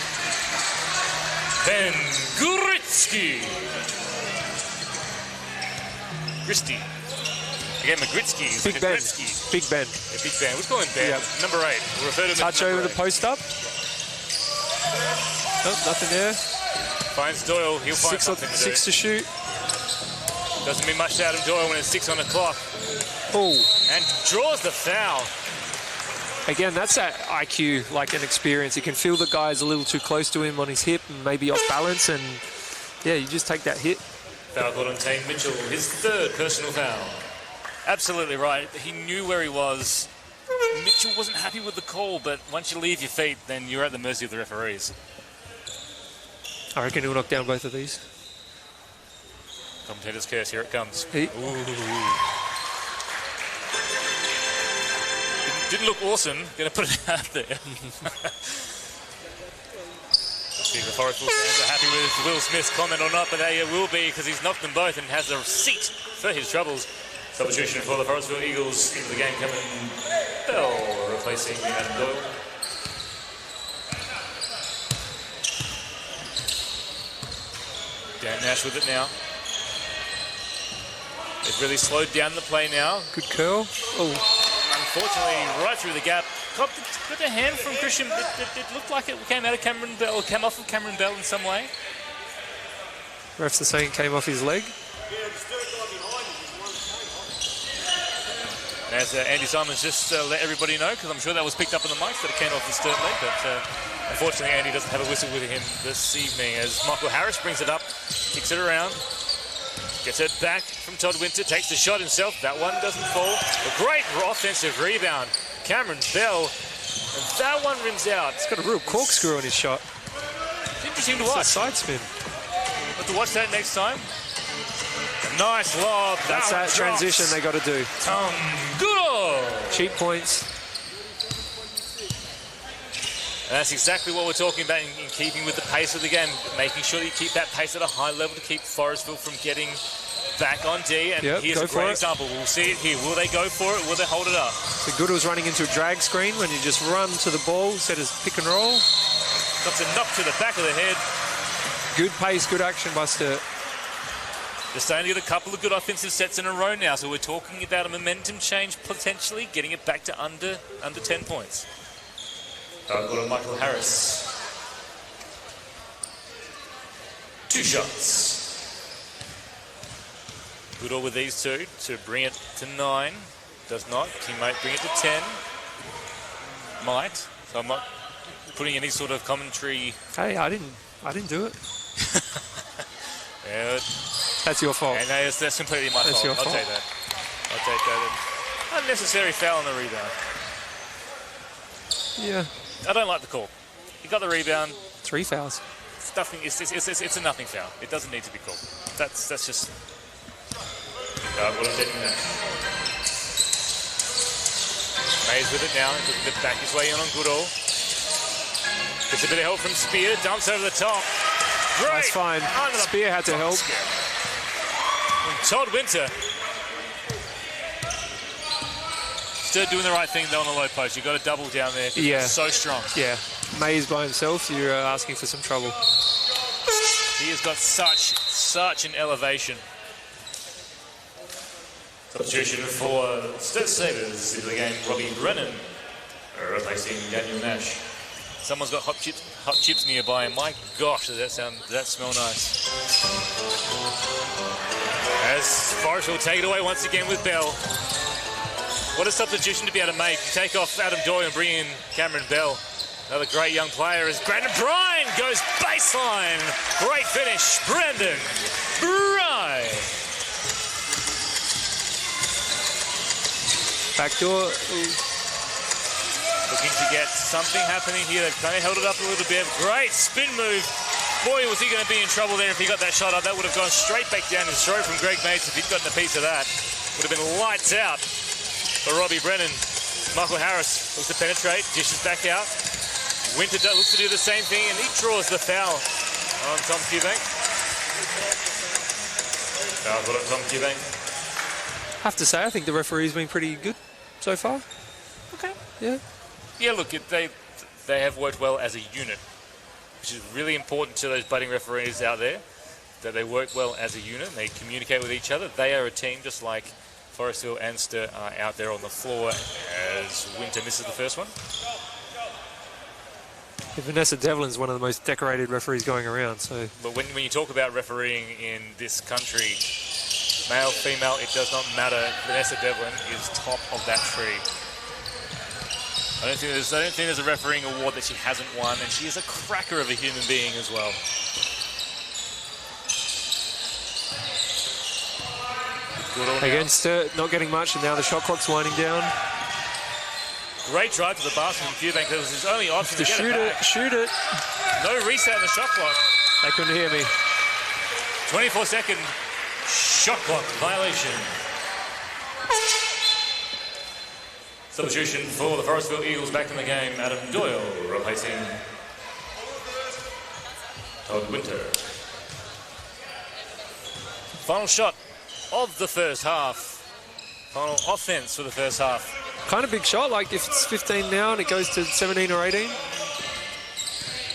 Ben Gritsky. Gristy. Again, McGritsky. Big Ben. Big Ben. Yeah, Big Ben. We'll call him Ben. Yep. Number 8. We'll refer to him Touch as over number the 8. post up. Oh, nothing there. Finds Doyle. He'll find something to do. 6 to shoot. Doesn't mean much to Adam Doyle when it's 6 on the clock. Oh. And draws the foul. Again, that's that IQ, like an experience. You can feel the guy's a little too close to him on his hip and maybe off balance, and yeah, you just take that hit. Foul called on Tane Mitchell, his 3rd personal foul. Absolutely right. He knew where he was. Mitchell wasn't happy with the call, but once you leave your feet, then you're at the mercy of the referees. I reckon he'll knock down both of these. Commentator's curse, here it comes. Didn't look awesome. Going to put it out there. See if the Forestville fans are happy with Will Smith's comment or not, but they will be because he's knocked them both and has a receipt for his troubles. Substitution for the Forestville Eagles into the game coming. Bell replacing Adam Doyle. Dan Nash with it now. They've really slowed down the play now. Good curl. Oh. Unfortunately, right through the gap. Got a hand from Christian. It looked like it came out of Cameron Bell, or came off of Cameron Bell in some way. Refs are saying it came off his leg. As Andy Simons just let everybody know, because I'm sure that was picked up on the mics that it came off the Sturt leg, but unfortunately Andy doesn't have a whistle with him this evening as Michael Harris brings it up, kicks it around, gets it back from Todd Winter, takes the shot himself, that one doesn't fall. A great offensive rebound, Cameron Bell, and that one rims out. He's got a real corkscrew on his shot. It's interesting to It's a watch. side spin. We'll have to watch that next time. Nice lob. That's that transition they got to do. Good. Cheap points. And that's exactly what we're talking about in keeping with the pace of the game, making sure that you keep that pace at a high level to keep Forestville from getting back on D. And here's a great example. We'll see it here. Will they go for it? Will they hold it up? So good was running into a drag screen when you just run to the ball instead of pick and roll. Got a knock to the back of the head. Good pace, good action by Sturt. They're starting to get a couple of good offensive sets in a row now, so we're talking about a momentum change potentially, getting it back to under 10 points. Got to Michael Harris. 2 shots. Goodall with these 2 to bring it to 9. Does not. Teammate bring it to 10. Might. So I'm not putting any sort of commentary. Hey, I didn't do it. Yeah, that's your fault. And that's completely my fault. I'll take that. I'll take that. Unnecessary foul on the rebound. Yeah. I don't like the call. He got the rebound. 3 fouls. It's nothing. It's a nothing foul. It doesn't need to be called. That's just. What I'm taking that. Mays with it now. Looking to back his way in on Goodall. Gets a bit of help from Spear. Dumps over the top. Great. That's fine. Spear had to help. And Todd Winter. Still doing the right thing though on the low post. You've got to double down there. Yeah. He's so strong. Yeah. Mays by himself, you're asking for some trouble. He has got such an elevation. Substitution for Sturt Sabres into the game, Robbie Brennan, replacing Daniel Nash. Someone's got hot chips nearby, and my gosh, does that smell nice. As Forrest will take it away once again with Bell. What a substitution to be able to make. You take off Adam Doyle and bring in Cameron Bell. Another great young player as Brandon Bryan goes baseline. Great finish, Brandon Bryan. Backdoor. Looking to get something happening here. They've kind of held it up a little bit. Great spin move. Boy, was he going to be in trouble there if he got that shot up. That would have gone straight back down his throat from Greg Mates if he'd gotten a piece of that. Would have been lights out for Robbie Brennan. Michael Harris looks to penetrate, dishes back out. Winter looks to do the same thing, and he draws the foul on Tom Cubank. Foul on Tom Cubank. Have to say, I think the referee's been pretty good so far. Okay. Yeah. Yeah, look, they have worked well as a unit, which is really important to those budding referees out there, that they work well as a unit and they communicate with each other. They are a team just like Forestville and Sturt are out there on the floor as Winter misses the first one. Vanessa Devlin's one of the most decorated referees going around. So, but when you talk about refereeing in this country, male, female, it does not matter. Vanessa Devlin is top of that tree. I don't think there's a refereeing award that she hasn't won, and she is a cracker of a human being as well. Again, Sturt not getting much, and now the shot clock's winding down. Great drive to the basket from Cubank. That was his only option to get shoot it back. Shoot it. No reset on the shot clock. They couldn't hear me. 24-second shot clock violation. Substitution for the Forestville Eagles back in the game. Adam Doyle replacing Todd Winter. Final shot of the first half. Final offense for the first half. Kind of big shot, like if it's 15 now and it goes to 17 or 18.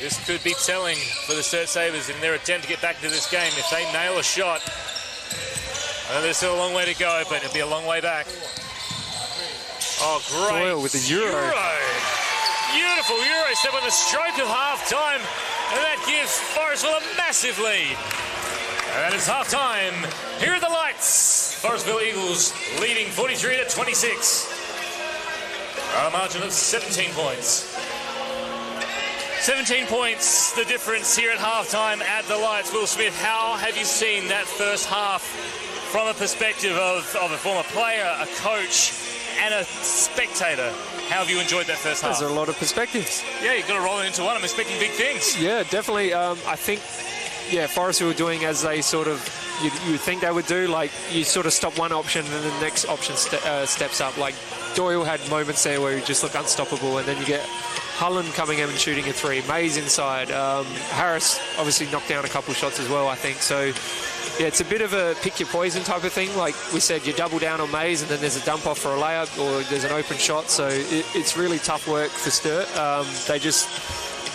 This could be telling for the Sturt Sabres in their attempt to get back into this game. If they nail a shot, I know there's still a long way to go, but it'll be a long way back. Oh, great. Doyle with the Euro. Beautiful Euro step on the stroke of half-time, and that gives Forestville a massive lead. And it's half-time. Here are the lights. Forestville Eagles leading 43-26. A margin of 17 points. 17 points, the difference here at halftime at the lights. Will Smith, how have you seen that first half from a perspective of a former player, a coach, and a spectator? How have you enjoyed that first half? There's a lot of perspectives. Yeah, you've got to roll it into one. I'm expecting big things. Yeah, definitely. I think, Forestville were doing as they sort of, you would think they would do, like you sort of stop one option and the next option steps up. Like Doyle had moments there where he just looked unstoppable, and then you get Hullen coming in and shooting a three. Mays inside. Harris obviously knocked down a couple shots as well, I think. So, yeah, it's a bit of a pick your poison type of thing. Like we said, you double down on Mays and then there's a dump off for a layup or there's an open shot. So it's really tough work for Sturt. They just...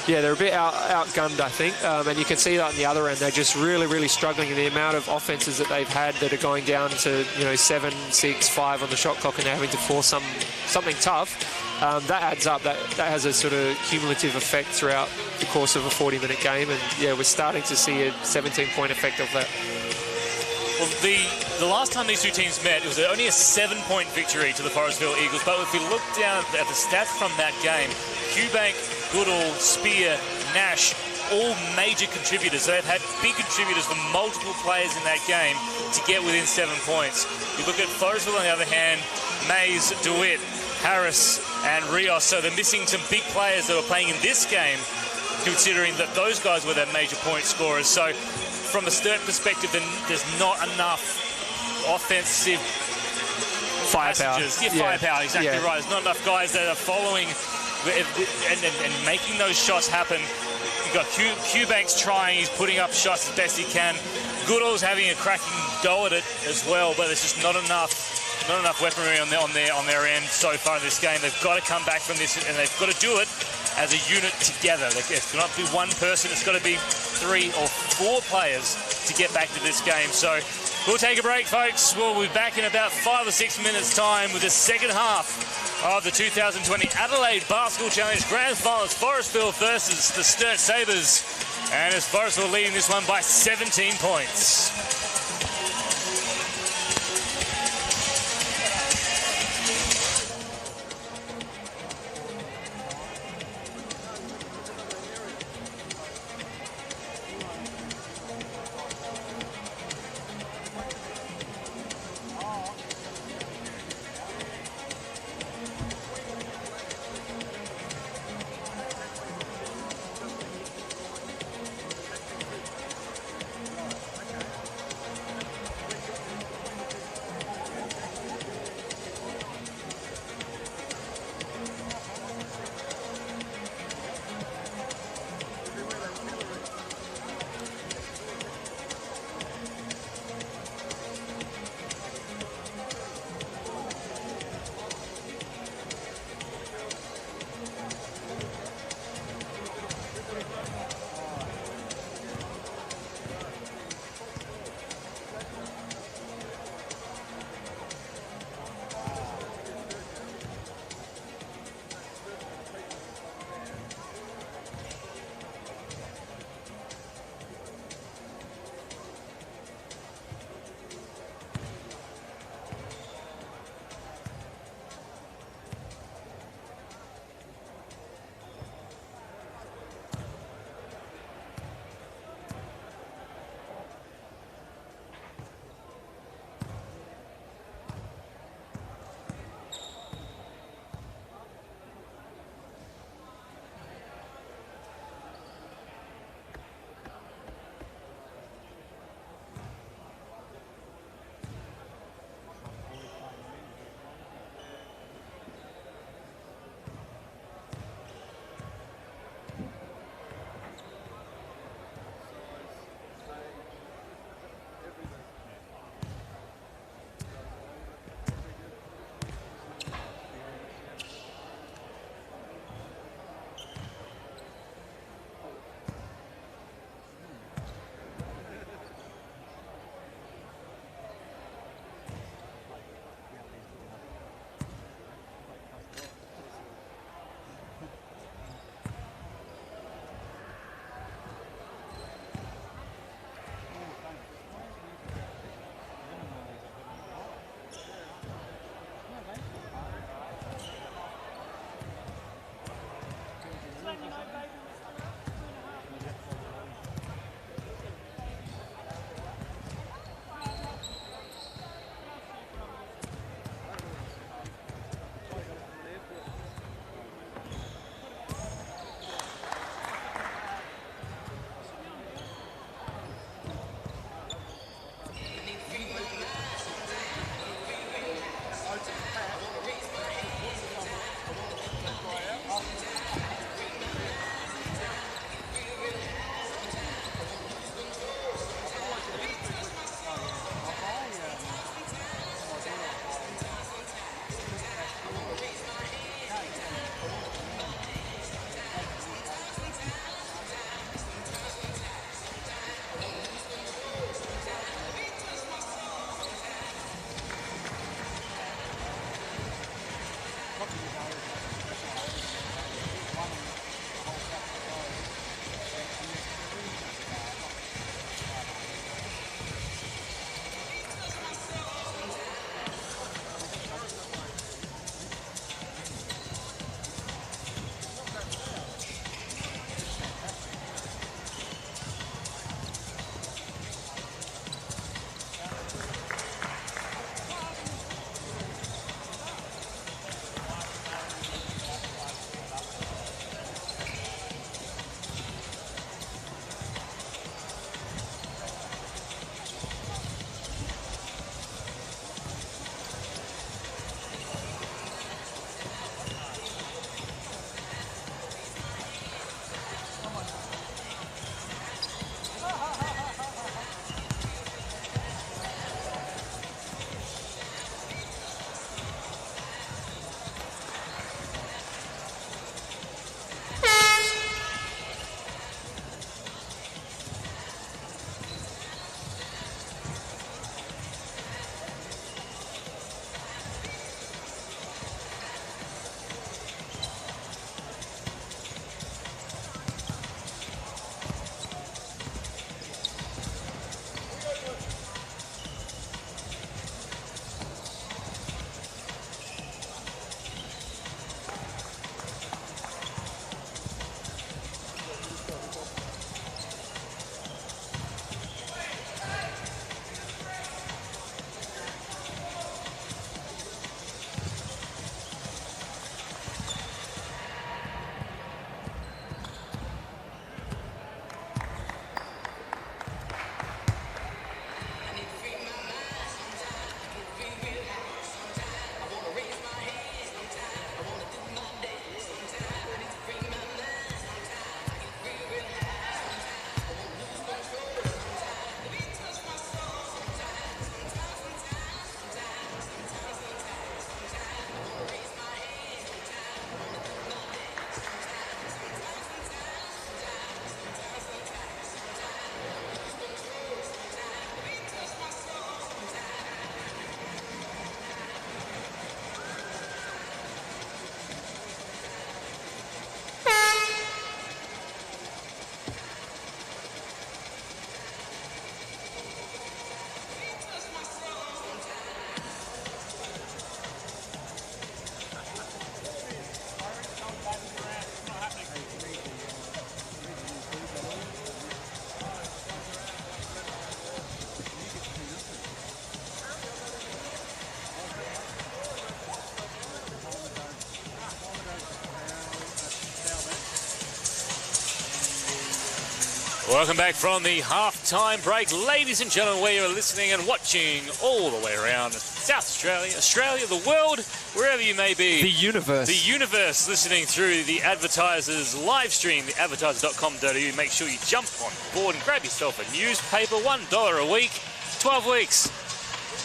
Yeah, they're a bit outgunned, I think, and you can see that on the other end. They're just really, really struggling in the amount of offenses that they've had that are going down to 7, 6, 5 on the shot clock, and they're having to force something tough. That adds up. That has a sort of cumulative effect throughout the course of a 40-minute game, and yeah, we're starting to see a 17-point effect of that. Well, the last time these two teams met, it was only a 7-point victory to the Forestville Eagles. But if we look down at the stats from that game, Cubank, Goodall, Spear, Nash, all major contributors. So they've had big contributors from multiple players in that game to get within 7 points. You look at Forestville on the other hand, Mays, DeWitt, Harris, and Rios. So they're missing some big players that were playing in this game, considering that those guys were their major point scorers. So from a Sturt perspective, then there's not enough offensive firepower. Firepower, exactly right. There's not enough guys that are following and making those shots happen. You've got Cubank's trying, he's putting up shots as best he can. Goodall's having a cracking go at it as well, but there's just not enough weaponry on their end so far in this game. They've got to come back from this, and they've got to do it as a unit together. It's not be one person, it's got to be 3 or 4 players to get back to this game. So we'll take a break, folks. We'll be back in about 5 or 6 minutes' time with the second half of the 2020 Adelaide Basketball Challenge Grand Finals. Forestville versus the Sturt Sabres. And it's Forestville leading this one by 17 points. Welcome back from the half-time break. Ladies and gentlemen, we are listening and watching all the way around South Australia, Australia, the world, wherever you may be. The universe. The universe, listening through the Advertisers live stream, theadvertiser.com.au. Make sure you jump on board and grab yourself a newspaper, $1 a week, 12 weeks.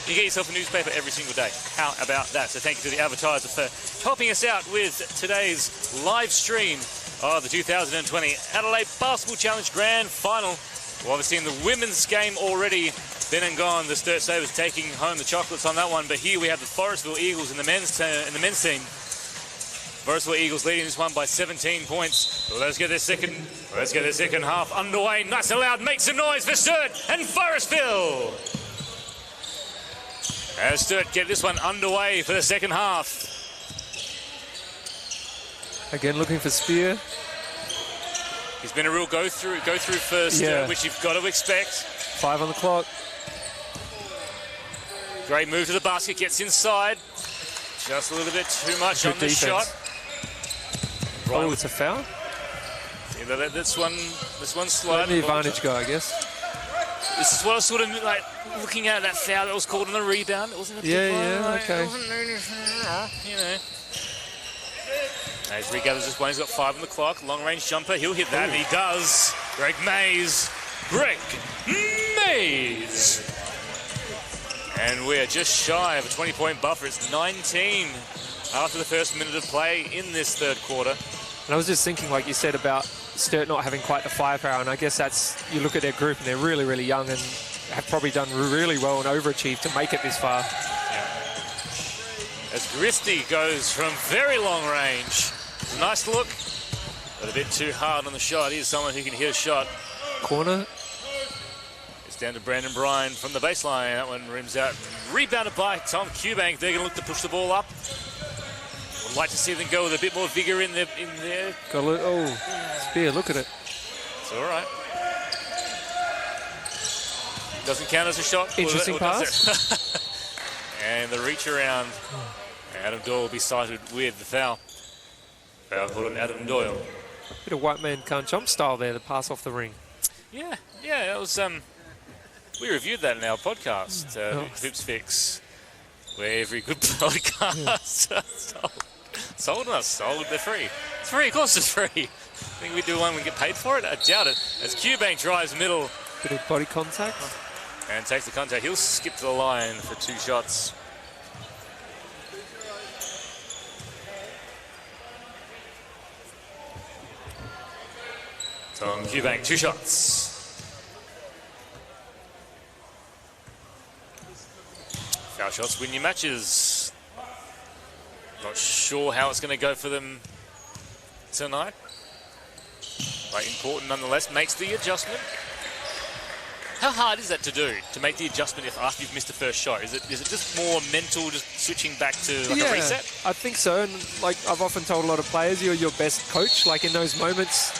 You get yourself a newspaper every single day. How about that? So thank you to the Advertiser for helping us out with today's live stream of the 2020 Adelaide Basketball Challenge Grand Final. We're obviously in the women's game already. Been and gone. The Sturt Sabres taking home the chocolates on that one. But here we have the Forestville Eagles in the men's team. Forestville Eagles leading this one by 17 points. Let's get this second half underway. Nice and loud. Make some noise for Sturt and Forestville. As Sturt get this one underway for the second half. Again, looking for Spear. He's been a real go through first, which you've got to expect. 5 on the clock. Great move to the basket, gets inside. Just a little bit too much on the shot. Right. Oh, it's a foul? Yeah, let this one slide. Let the advantage go, I guess. This is what I was sort of like looking at, that foul that was called on the rebound. It wasn't a big one. Okay. It wasn't, you know. As regathers this one, he's got 5 on the clock. Long-range jumper, he'll hit that, and he does. Greg Mays. And we are just shy of a 20-point buffer. It's 19 after the first minute of play in this third quarter. And I was just thinking, like you said, about Sturt not having quite the firepower, and I guess that's, you look at their group and they're really, really young and have probably done really well and overachieved to make it this far. Yeah. As Christie goes from very long range. Nice look, but a bit too hard on the shot. He's someone who can hit a shot. Corner. It's down to Brandon Bryan from the baseline. That one rims out. Rebounded by Tom Cubank. They're going to look to push the ball up. Would like to see them go with a bit more vigor in there. Spear, look at it. It's all right. Doesn't count as a shot. Interesting pass. And the reach around. Adam Doyle will be cited with the foul. Foul called on Adam Doyle. Bit of white man can't jump style there, the pass off the ring. Yeah, that was, we reviewed that in our podcast, Hoops Fix, where every good podcast sold, they're free. It's free, of course it's free. I think we do one, we get paid for it? I doubt it. As Cubank drives middle. Bit of body contact. And takes the contact. He'll skip to the line for 2 shots. Tom Cubank, 2 shots. Foul shots win your matches. Not sure how it's going to go for them tonight. But important nonetheless. Makes the adjustment. How hard is that to do, to make the adjustment after you've missed the first shot? Is it just more mental, just switching back to a reset? I think so. And like I've often told a lot of players, you're your best coach. Like in those moments,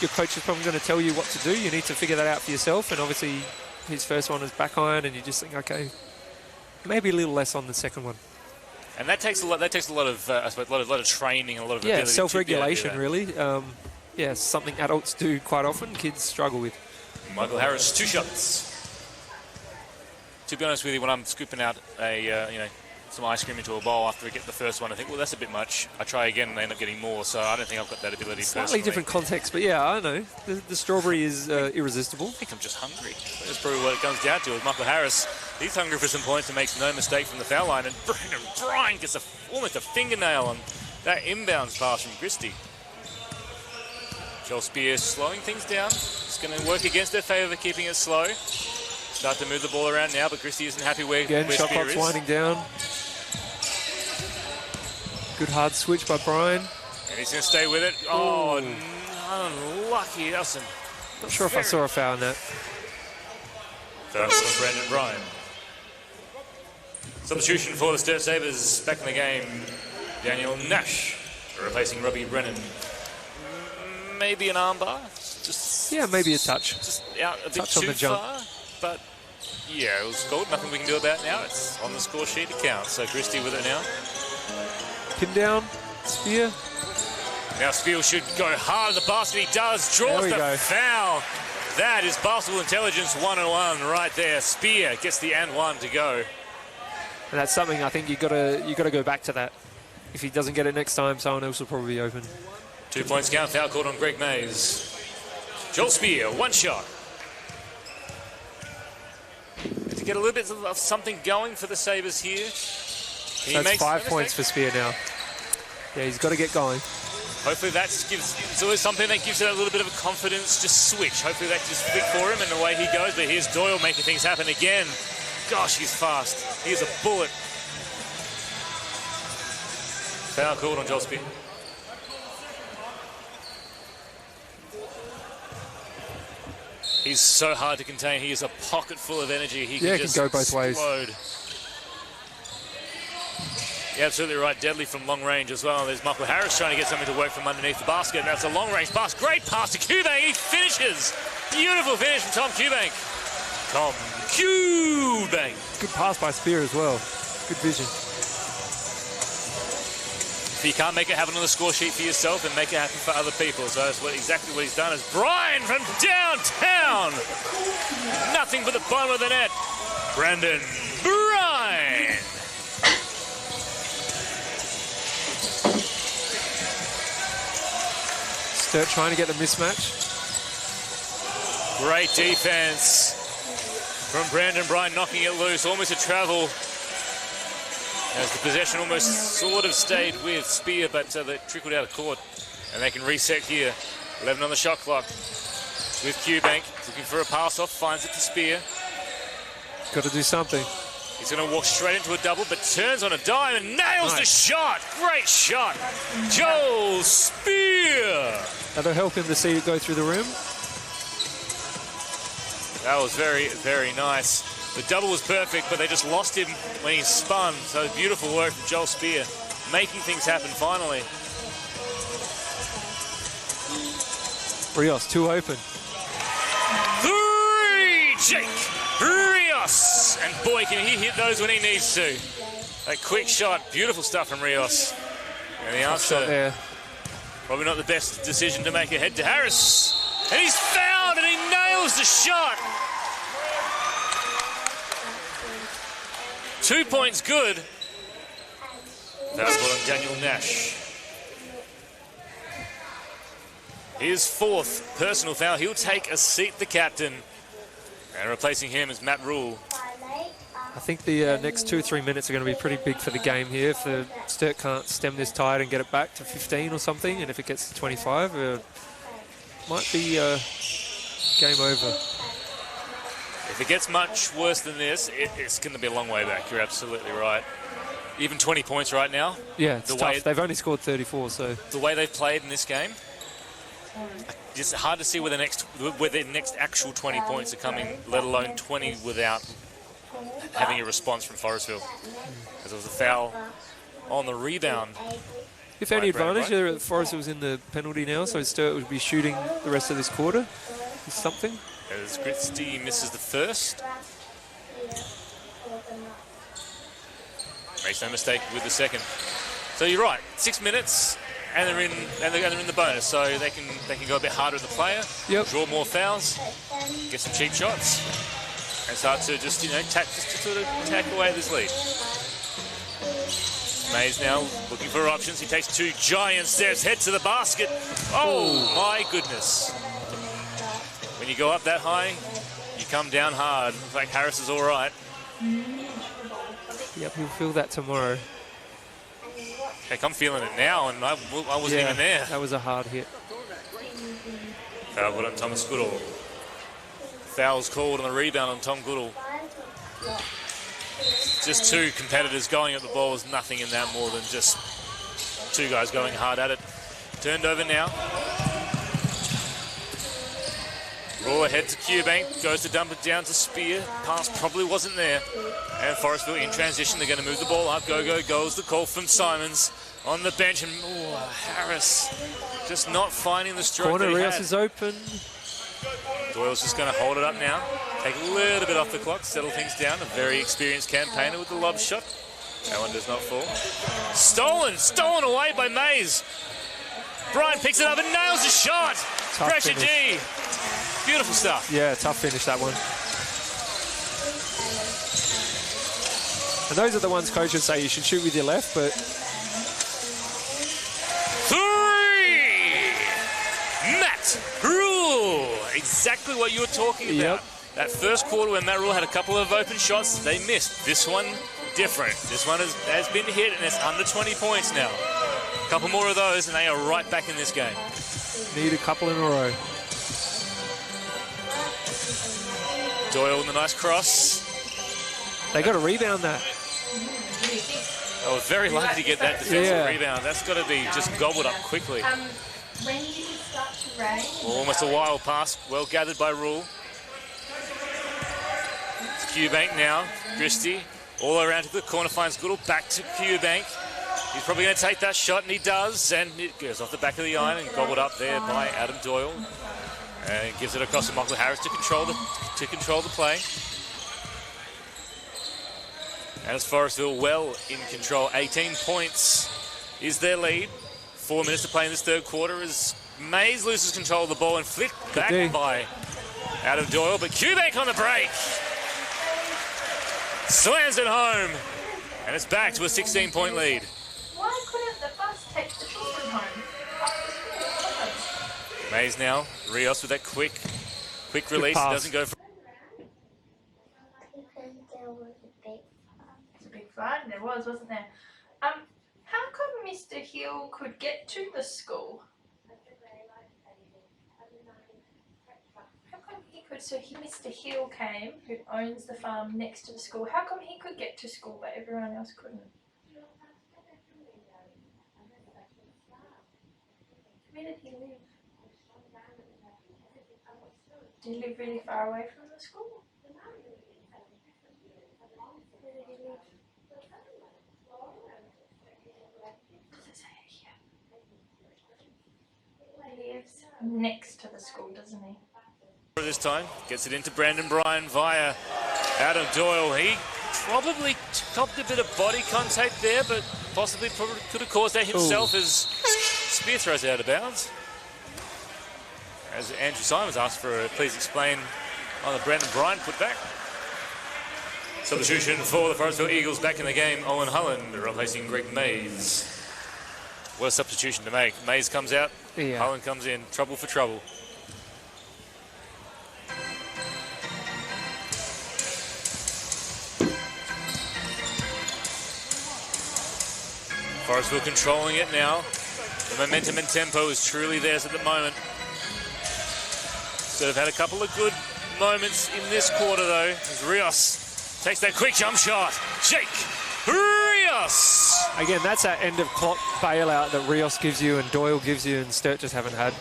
your coach is probably going to tell you what to do. You need to figure that out for yourself. And obviously, his first one is back iron, and you just think, okay, maybe a little less on the second one. And that takes a lot. That takes a lot of, I suppose, a lot of training and a lot of ability. Self-regulation, really. Something adults do quite often. Kids struggle with. Michael Harris, 2 shots. To be honest with you, when I'm scooping out some ice cream into a bowl after I get the first one, I think, well, that's a bit much. I try again and I end up getting more, so I don't think I've got that ability personally. Slightly different context, but yeah, I know. The strawberry is irresistible. I think I'm just hungry. That's probably what it comes down to with Michael Harris. He's hungry for some points and makes no mistake from the foul line, and Brandon Bryan gets almost a fingernail on that inbounds pass from Christie. Joel Spears slowing things down. It's going to work against their favour, keeping it slow. Start to move the ball around now, but Christie isn't happy where shot Spear clock's is. winding down. Good hard switch by Bryan. And he's going to stay with it. Oh, unlucky. That's not sure if I saw a foul in that. Foul from Brandon Bryan. Substitution for the Sturt Sabres back in the game. Daniel Nash replacing Robbie Brennan. Maybe an armbar. Maybe a touch. Just out a bit touch too on the jump. far. But yeah, it was scored. Nothing we can do about it now. It's on the score sheet. It counts. So Christie with it now. Pin down. Spear. Now Spear should go hard at the basket. He does. Draws the foul. That is basketball intelligence 101 right there. Spear gets the and one to go. And that's something I think you gotta go back to that. If he doesn't get it next time, someone else will probably be open. 2 points count, foul called on Greg Mays. Joel Spear, one shot. To get a little bit of something going for the Sabres here. So that's 5 points for Spear now. Yeah, he's got to get going. Hopefully that gives, it's always something that gives it a little bit of a confidence, just switch. Hopefully that just click for him and away he goes. But here's Doyle making things happen again. Gosh, he's fast. He's a bullet. Foul called on Joel Spear. He's so hard to contain. He is a pocket full of energy. He can just go both ways. You're absolutely right. Deadly from long range as well. There's Michael Harris trying to get something to work from underneath the basket. That's a long range pass. Great pass to Kubank. He finishes. Beautiful finish from Tom Kubank. Tom Kubank. Good pass by Spear as well. Good vision. If you can't make it happen on the score sheet for yourself, then make it happen for other people. So that's exactly what he's done. Is Brian from downtown. Nothing but the bottom of the net. Brandon Bryan. Sturt trying to get the mismatch. Great defense from Brandon Bryan, knocking it loose. Almost a travel. As the possession almost sort of stayed with Spear, but they trickled out of court. And they can reset here. 11 on the shot clock. With Kubank looking for a pass off, finds it to Spear. Got to do something. He's going to walk straight into a double, but turns on a dime and nails the shot. Great shot. Joel Spear. That'll help him to see it go through the rim. That was very, very nice. The double was perfect, but they just lost him when he spun. So beautiful work from Joel Spear, making things happen finally. Rios, 2 open. 3, Jake Rios. And boy, can he hit those when he needs to. A quick shot, beautiful stuff from Rios. And the answer there. Probably not the best decision to make ahead to Harris. And he's fouled and he nails the shot. 2 points good. Foul on Daniel Nash. His 4th personal foul. He'll take a seat, the captain. And replacing him is Matt Rule. I think the next 2 or 3 minutes are going to be pretty big for the game here. If the Sturt can't stem this tide and get it back to 15 or something, and if it gets to 25, it might be game over. If it gets much worse than this, it's going to be a long way back. You're absolutely right. Even 20 points right now. Yeah, it's tough. They've only scored 34, so... The way they've played in this game, it's hard to see where the next actual 20 points are coming, let alone 20 without having a response from Forestville. Because there was a foul on the rebound. If any advantage, Forestville was in the penalty now, so Sturt would be shooting the rest of this quarter. Is something. As Gritzy misses the first. Makes no mistake with the second. So you're right, 6 minutes, and they're in the bonus, so they can go a bit harder at the player, draw more fouls, get some cheap shots, and start to just sort of tack away at this lead. Mays now looking for options. He takes 2 giant steps, head to the basket. Oh my goodness! When you go up that high, you come down hard. In fact, Harris is all right. Yep, he'll feel that tomorrow. Heck, I'm feeling it now, and I wasn't even there. That was a hard hit. Foul on Thomas Goodall. Foul's called on the rebound on Tom Goodall. Just 2 competitors going at the ball. There's nothing in that more than just 2 guys going hard at it. Turned over now. Raw ahead to Kubank, goes to dump it down to Spear. Pass probably wasn't there. And Forestville in transition, they're going to move the ball up. Goes the call from Simons on the bench. And Harris just not finding the stroke. Corner, Rios is open. Doyle's just going to hold it up now. Take a little bit off the clock, settle things down. A very experienced campaigner with the lob shot. That one does not fall. Stolen away by Mays. Brian picks it up and nails the shot. Pressure D. Beautiful stuff. Yeah, tough finish, that one. And those are the ones coaches say you should shoot with your left, but... 3! Matt Rule! Exactly what you were talking about. Yep. That first quarter when Matt Rule had a couple of open shots, they missed. This one, different. This one has been hit, and it's under 20 points now. A couple more of those, and they are right back in this game. Need a couple in a row. Doyle with a nice cross. They got to rebound that. I was very lucky to get that defensive rebound. That's got to be just gobbled up quickly. When did it start to rain? Almost a wild pass, well gathered by Rule. It's Q-Bank now. Christie all around to the corner, finds Goodall back to Q-Bank. He's probably going to take that shot, and he does, and it goes off the back of the iron and gobbled up there by Adam Doyle. And gives it across to Michael Harris to control the play. And it's Forestville well in control. 18 points is their lead. 4 minutes to play in this third quarter as Mays loses control of the ball and flicked back by Adam Doyle. But Q-Bank on the break. Slams it home. And it's back to a 16-point lead. Why couldn't the bus take the children home? Mays now. Rios with that quick release. Doesn't go for... It's a big fun. There was, wasn't there? How come Mr. Hill could get to the school? How come he could? So Mr. Hill came, who owns the farm next to the school. How come he could get to school, but everyone else couldn't? Where did he live? Did he live really far away from the school? Where did he live? What does it say here? He lives next to the school, doesn't he? This time, gets it into Brandon Bryan via Adam Doyle. He probably copped a bit of body contact there, but possibly could have caused that himself as Spear throws it out of bounds. As Andrew Simons asked for a please explain on the Brandon Bryan putback. Substitution for the Forestville Eagles back in the game. Owen Hullen replacing Greg Mays. What a substitution to make. Mays comes out, Hullen comes in. Trouble for trouble. Forestville controlling it now. The momentum and tempo is truly theirs at the moment. So they've had a couple of good moments in this quarter, though, as Rios takes that quick jump shot. Jake Rios! Again, that's that end of clock bailout that Rios gives you and Doyle gives you and Sturt just haven't had.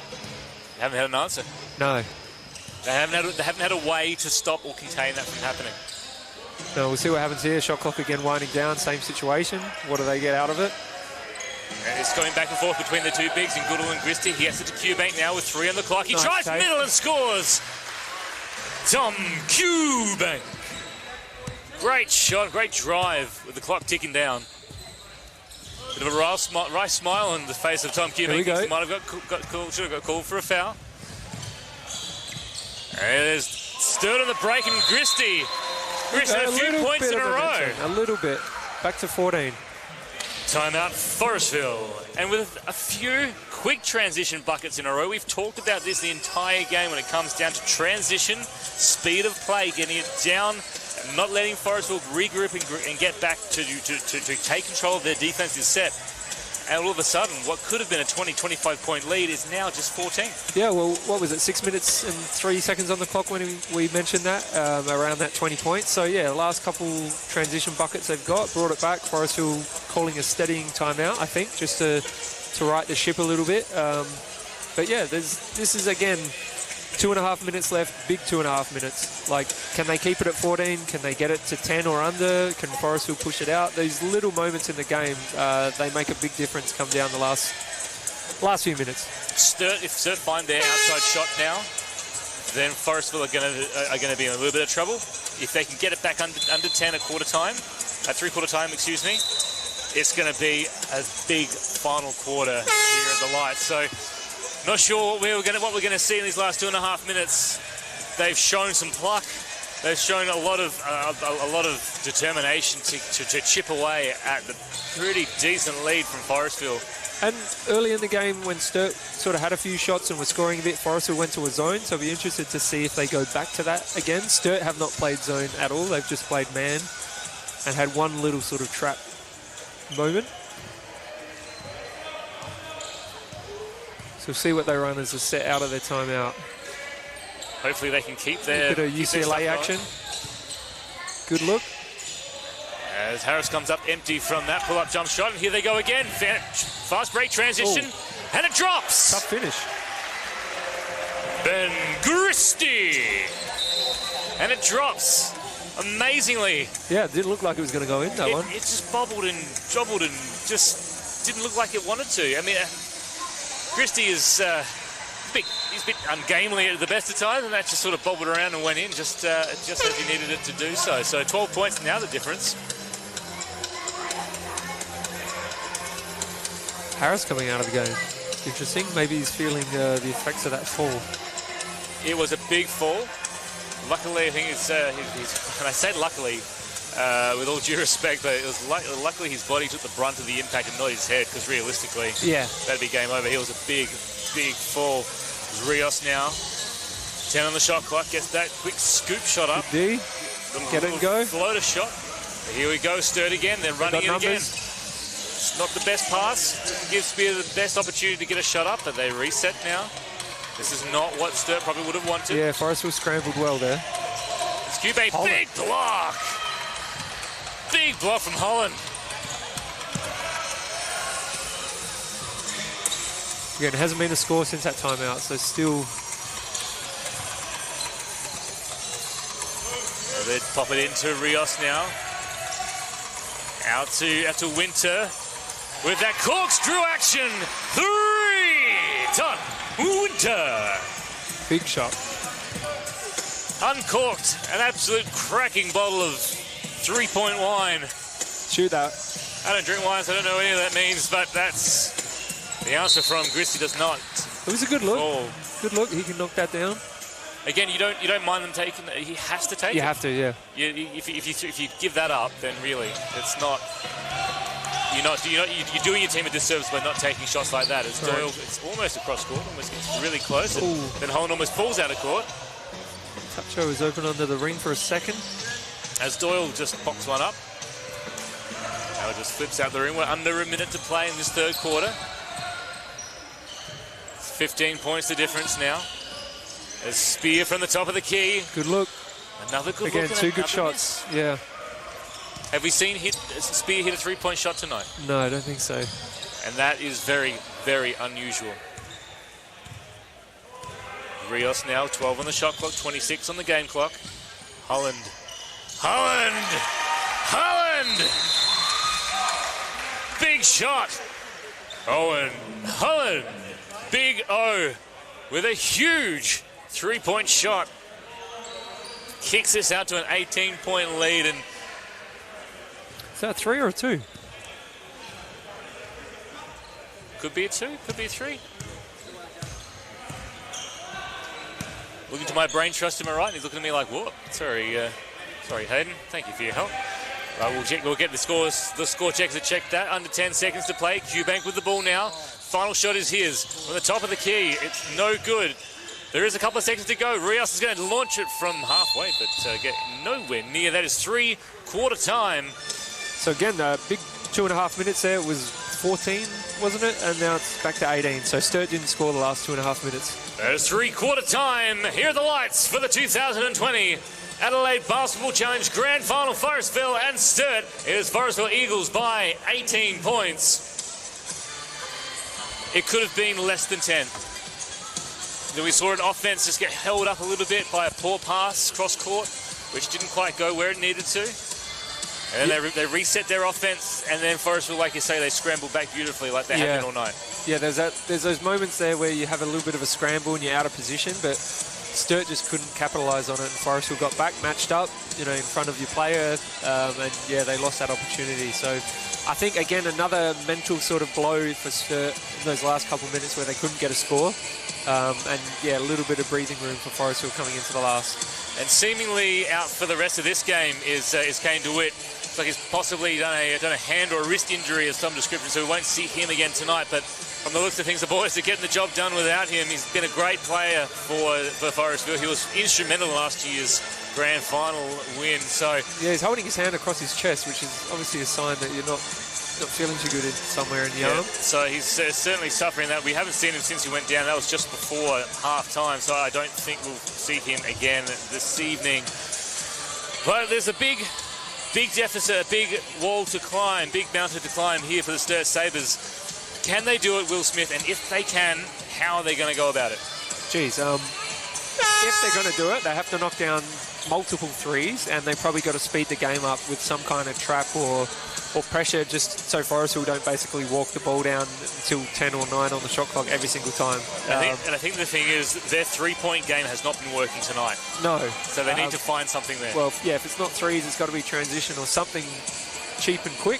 They haven't had an answer. No. They haven't had a way to stop or contain that from happening. No, we'll see what happens here. Shot clock again winding down, same situation. What do they get out of it? And it's going back and forth between the two bigs in Goodall and Christie. He has it to Q-Bank now with 3 on the clock. He tries middle and scores. Tom Q-Bank. Great shot, great drive with the clock ticking down. Bit of a wry smile on the face of Tom Q-Bank. He might have should have got called for a foul. And there's Sturt on the break and Christie. Christie had a few points in a row. A little bit. Back to 14. Timeout, Forestville. And with a few quick transition buckets in a row, we've talked about this the entire game when it comes down to transition, speed of play, getting it down, not letting Forestville regroup and get back to take control of their defensive set. And all of a sudden, what could have been a 20-25 point lead is now just 14. Yeah, well, what was it, 6 minutes and 3 seconds on the clock when we mentioned that, around that 20 points. So, yeah, the last couple transition buckets they've got, brought it back. Forestville calling a steadying timeout, I think, just to right the ship a little bit. But, yeah, this is, again, 2.5 minutes left, big 2.5 minutes. Like, can they keep it at 14? Can they get it to 10 or under? Can Forestville push it out? These little moments in the game, they make a big difference come down the last few minutes. If Sturt find their outside shot now, then Forestville are going to be in a little bit of trouble. If they can get it back under 10 at three-quarter time, excuse me, it's going to be a big final quarter here at the Light. So Not sure what we're going to see in these last 2.5 minutes. They've shown some pluck. They've shown a lot of determination to chip away at the pretty decent lead from Forestville. And early in the game, when Sturt sort of had a few shots and was scoring a bit, Forestville went to a zone, so I'll be interested to see if they go back to that again. Sturt have not played zone at all. They've just played man and had one little sort of trap moment. So we'll see what they run as a set out of their timeout. Hopefully they can keep their... A bit of UCLA action. Good look. As Harris comes up empty from that pull-up jump shot, and here they go again. Fast break transition, and it drops. Tough finish. Ben Christie, and it drops amazingly. Yeah, it didn't look like it was going to go in, that one. It just bobbled and jobbled and just didn't look like it wanted to. I mean, Christie is he's a bit ungamely at the best of times, and that just sort of bobbled around and went in just as he needed it to do so. So 12 points now the difference. Harris coming out of the game. Interesting. Maybe he's feeling the effects of that fall. It was a big fall. Luckily, I think it's and I say luckily, with all due respect, but it was luckily his body took the brunt of the impact and not his head, because realistically, that'd be game over. He was a big fall. Rios now, 10 on the shot clock, gets that quick scoop shot up. D, get it and go. Floater shot. Here we go, Sturt again, they're running it again. It's not the best pass. Doesn't give Spear the best opportunity to get a shot up, but they reset now. This is not what Sturt probably would have wanted. Yeah, Forestville scrambled well there. It's Cubane, big block! Big block from Holland. Again, it hasn't been a score since that timeout, so still... They'd pop it into Rios now. Out to Winter with that corkscrew action. 3! Done. Winter. Big shot. Uncorked. An absolute cracking bottle of 3-point wine. Shoot that. I don't drink wine, so I don't know what any of that means, but that's... The answer from Christie does not. It was a good look. Good look. He can knock that down. Again, you don't mind them taking. He has to take it. You have to, yeah. If you give that up, then really, it's not. You're doing your team a disservice by not taking shots like that. It's Doyle. It's almost across court. Almost gets really close. And then Holland almost pulls out of court. Toucho is open under the ring for a second. As Doyle just pops one up. Now it just flips out the ring. We're under a minute to play in this third quarter. 15 points the difference now. A Spear from the top of the key. Good look. Another good look. Again, two good shots. Miss. Yeah. Have we seen Spear hit a 3-point shot tonight? No, I don't think so. And that is very, very unusual. Rios now, 12 on the shot clock, 26 on the game clock. Holland. Big shot. Holland. Big O with a huge 3-point shot. Kicks this out to an 18-point lead. And is that a 3 or a 2? Could be a 2, could be a 3. Looking to my brain trust to my right, and he's looking at me like, what? Sorry, Hayden. Thank you for your help. Right, we'll get the score checkers to check that. Under 10 seconds to play. Eubank with the ball now. Final shot is his. From the top of the key. It's no good. There is a couple of seconds to go. Rios is going to launch it from halfway, but get nowhere near. That is 3-quarter time. So again, big 2.5 minutes there. It was 14, wasn't it? And now it's back to 18. So Sturt didn't score the last 2.5 minutes. That is 3-quarter time. Here are the lights for the 2020 Adelaide Basketball Challenge Grand Final. Forestville and Sturt. It is Forestville Eagles by 18 points. It could have been less than 10. Then we saw an offense just get held up a little bit by a poor pass cross court, which didn't quite go where it needed to. And then they reset their offense, and then Forestville, like you say, they scrambled back beautifully like they have been all night. Yeah, there's those moments there where you have a little bit of a scramble and you're out of position, but Sturt just couldn't capitalise on it, and Forestville got back, matched up, in front of your player, and yeah, they lost that opportunity. So I think, again, another mental sort of blow for Sturt in those last couple of minutes where they couldn't get a score. And yeah, a little bit of breathing room for Forestville coming into the last. And seemingly out for the rest of this game is Kane DeWitt. It's like he's possibly done a hand or a wrist injury of some description, so we won't see him again tonight. But from the looks of things, the boys are getting the job done without him. He's been a great player for Forestville. He was instrumental in last year's grand final win. So yeah, he's holding his hand across his chest, which is obviously a sign that you're not feeling too good somewhere in the arm. So he's certainly suffering that. We haven't seen him since he went down. That was just before half-time, so I don't think we'll see him again this evening. But there's a big deficit, a big wall to climb, big mountain to climb here for the Sturt Sabres. Can they do it, Will Smith? And if they can, how are they going to go about it? Geez, if they're going to do it, they have to knock down multiple threes, and they probably got to speed the game up with some kind of trap or pressure, just so Forestville don't basically walk the ball down until 10 or 9 on the shot clock every single time. I think the thing is, their three-point game has not been working tonight. No. So they need to find something there. Well, yeah, if it's not threes, it's got to be transition or something cheap and quick.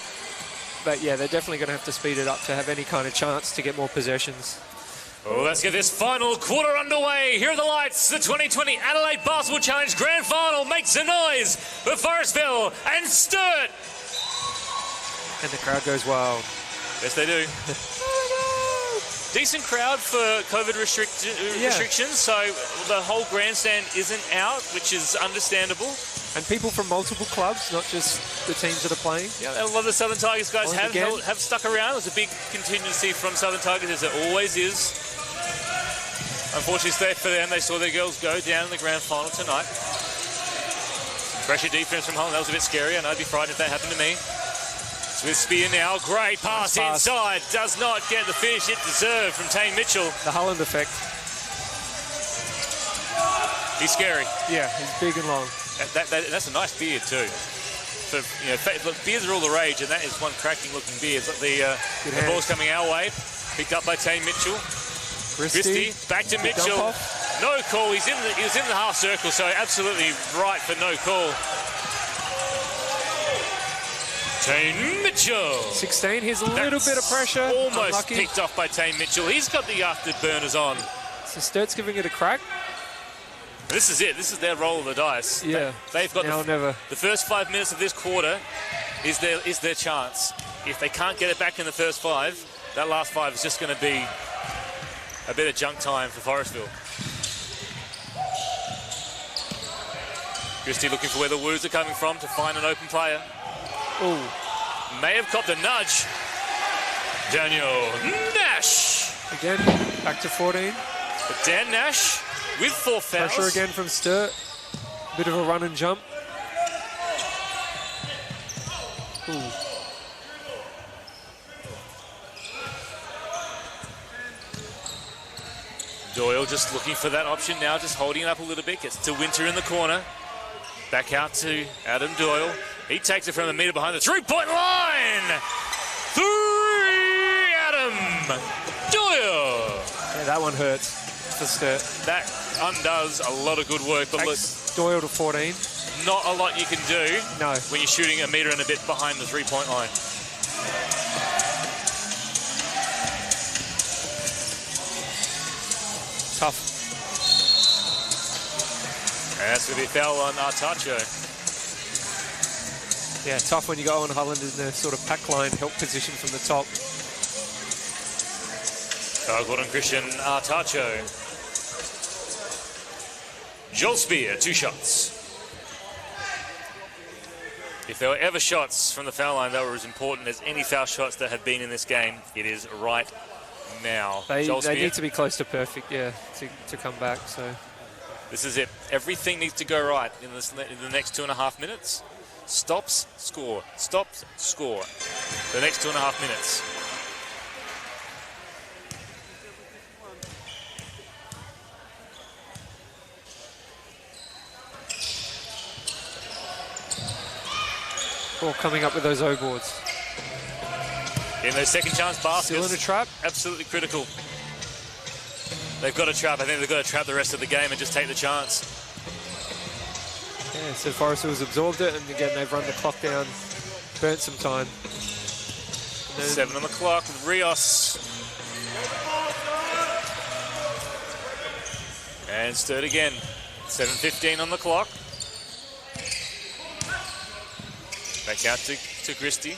But yeah, they're definitely going to have to speed it up to have any kind of chance to get more possessions. Well, let's get this final quarter underway. Here are the lights. The 2020 Adelaide Basketball Challenge Grand Final makes a noise for Forestville and Sturt. And the crowd goes wild. Yes, they do. Decent crowd for COVID restrictions, so the whole grandstand isn't out, which is understandable. And people from multiple clubs, not just the teams that are playing. Yeah, a lot of the Southern Tigers guys have stuck around. There's a big contingency from Southern Tigers, as there always is. Unfortunately, it's for them. They saw their girls go down in the grand final tonight. Pressure defense from Holland. That was a bit scary. I know I'd be frightened if that happened to me. With Spear now, great pass inside, does not get the finish it deserved from Tane Mitchell. The Holland effect. He's scary. Yeah, he's big and long. That's a nice beard too. So, beards are all the rage, and that is one cracking looking beard. The ball's coming our way, picked up by Tane Mitchell. Christie, back to Mitchell. No call. He was in the half circle, so absolutely right for no call. Tane Mitchell. 16, here's a little bit of pressure. Almost Unlucky. picked off by Tane Mitchell. He's got the afterburners on. So Sturt's giving it a crack. This is it. This is their roll of the dice. Yeah. They've got now or never. The first 5 minutes of this quarter is their chance. If they can't get it back in the first 5, that last 5 is just going to be a bit of junk time for Forestville. Christie looking for where the woos are coming from to find an open player. Ooh. May have copped a nudge. Daniel Nash. Again, back to 14. But Dan Nash with 4 fouls. Pressure again from Sturt. Bit of a run and jump. Ooh. Doyle just looking for that option now, just holding it up a little bit. Gets to Winter in the corner. Back out to Adam Doyle. He takes it from a metre behind the three-point line. 3, Adam Doyle. Yeah, that one hurts for Sturt. That undoes a lot of good work. But look, Doyle to 14. Not a lot you can do no. When you're shooting a metre and a bit behind the three-point line. Tough. And that's going to be a foul on Artacho. Yeah, tough when you go on Holland in the sort of pack line help position from the top. Gordon Christian Artacho. Joel Spear, 2 shots. If there were ever shots from the foul line that were as important as any foul shots that have been in this game, it is right now. They need to be close to perfect, yeah, to come back. So this is it. Everything needs to go right in the next 2.5 minutes. Stops, score. Stops, score. The next 2.5 minutes. Or coming up with those O boards. In those second chance baskets. Still in a trap. Absolutely critical. They've got to trap. I think they've got to trap the rest of the game and just take the chance. Yeah, so Forestville's absorbed it, and again, they've run the clock down, burnt some time. 7 on the clock with Rios. And Sturt again. 7:15 on the clock. Back out to Christie.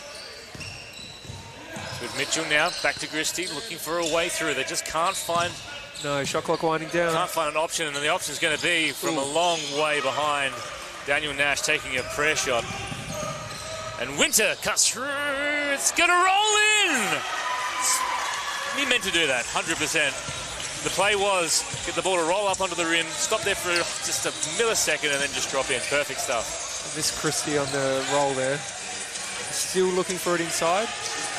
With Mitchell now, back to Christie, looking for a way through. They just can't find... No, shot clock winding down. Can't find an option, and the option's going to be from a long way behind. Daniel Nash taking a prayer shot. And Winter cuts through. It's going to roll in. He meant to do that, 100%. The play was get the ball to roll up onto the rim, stop there for just a millisecond, and then just drop in. Perfect stuff. Miss Christie on the roll there. Still looking for it inside.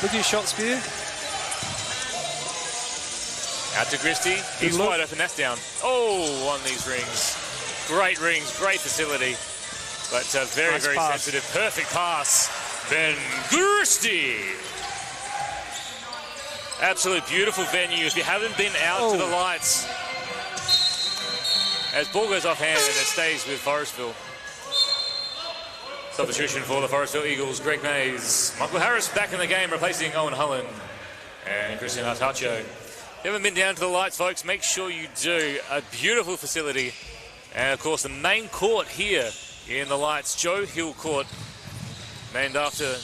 Look at your shot spear. Out to Christie. He's wide open. That's down. Oh, on these rings. Great rings, great facility. But very, nice very pass. Sensitive. Perfect pass. Ben Christie. Absolute beautiful venue. If you haven't been out to the lights, as ball goes off hand and it stays with Forestville. Substitution for the Forestville Eagles, Greg Mays. Michael Harris back in the game, replacing Owen Hullen and Christian Artacho. If you haven't been down to the lights, folks, make sure you do. A beautiful facility. And, of course, the main court here in the lights, Joe Hill Court, named after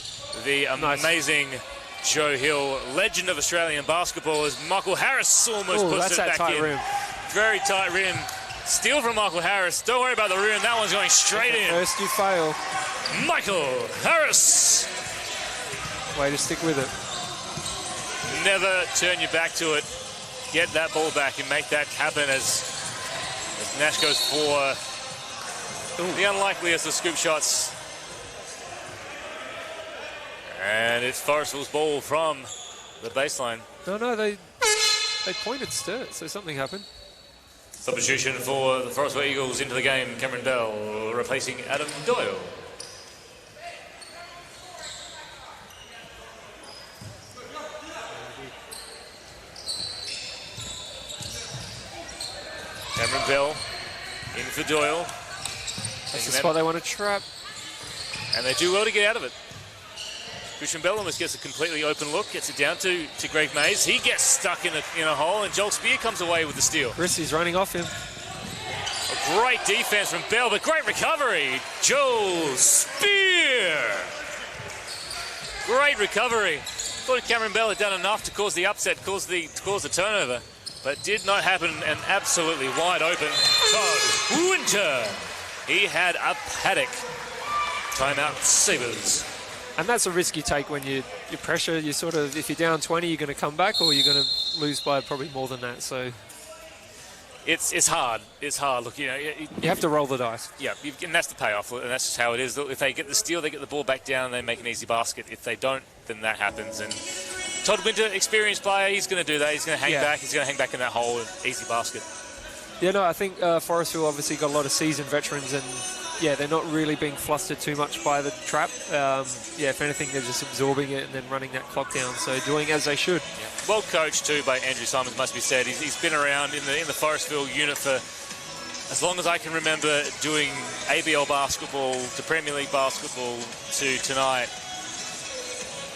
the amazing Joe Hill, legend of Australian basketball, as Michael Harris almost puts it back in. Rim. Very tight rim. Steal from Michael Harris. Don't worry about the rim. That one's going straight in. First you fail. Michael Harris. Way to stick with it. Never turn your back to it. Get that ball back and make that happen as Nash goes for the unlikeliest of scoop shots. And it's Forestville's ball from the baseline. No, they pointed Sturt, so something happened. Substitution for the Forestville Eagles into the game. Cameron Bell replacing Adam Doyle. Cameron Bell in for Doyle. That's the spot they want to trap. And they do well to get out of it. Christian Bell almost gets a completely open look, gets it down to Greg Mays. He gets stuck in a hole, and Joel Spear comes away with the steal. Christie's running off him. A great defense from Bell, but great recovery. Joel Spear. Great recovery. Thought Cameron Bell had done enough to cause the upset, cause the turnover, but did not happen. And absolutely wide open Todd Winter. He had a paddock. Timeout Sabres. And that's a risk you take when you pressure. You sort of, if you're down 20, you're going to come back, or you're going to lose by probably more than that. So it's hard. It's hard. Look, you have to roll the dice. Yeah, and that's the payoff, and that's just how it is. If they get the steal, they get the ball back down, and they make an easy basket. If they don't, then that happens. And Todd Winter, experienced player, he's going to do that. He's going to hang back. He's going to hang back in that hole, and easy basket. Yeah, no, I think Forestville obviously got a lot of seasoned veterans, and yeah, they're not really being flustered too much by the trap. Yeah, if anything, they're just absorbing it and then running that clock down. So doing as they should. Yeah. Well coached too by Andrew Simons, must be said. He's been around in the Forestville unit for as long as I can remember, doing ABL basketball to Premier League basketball to tonight.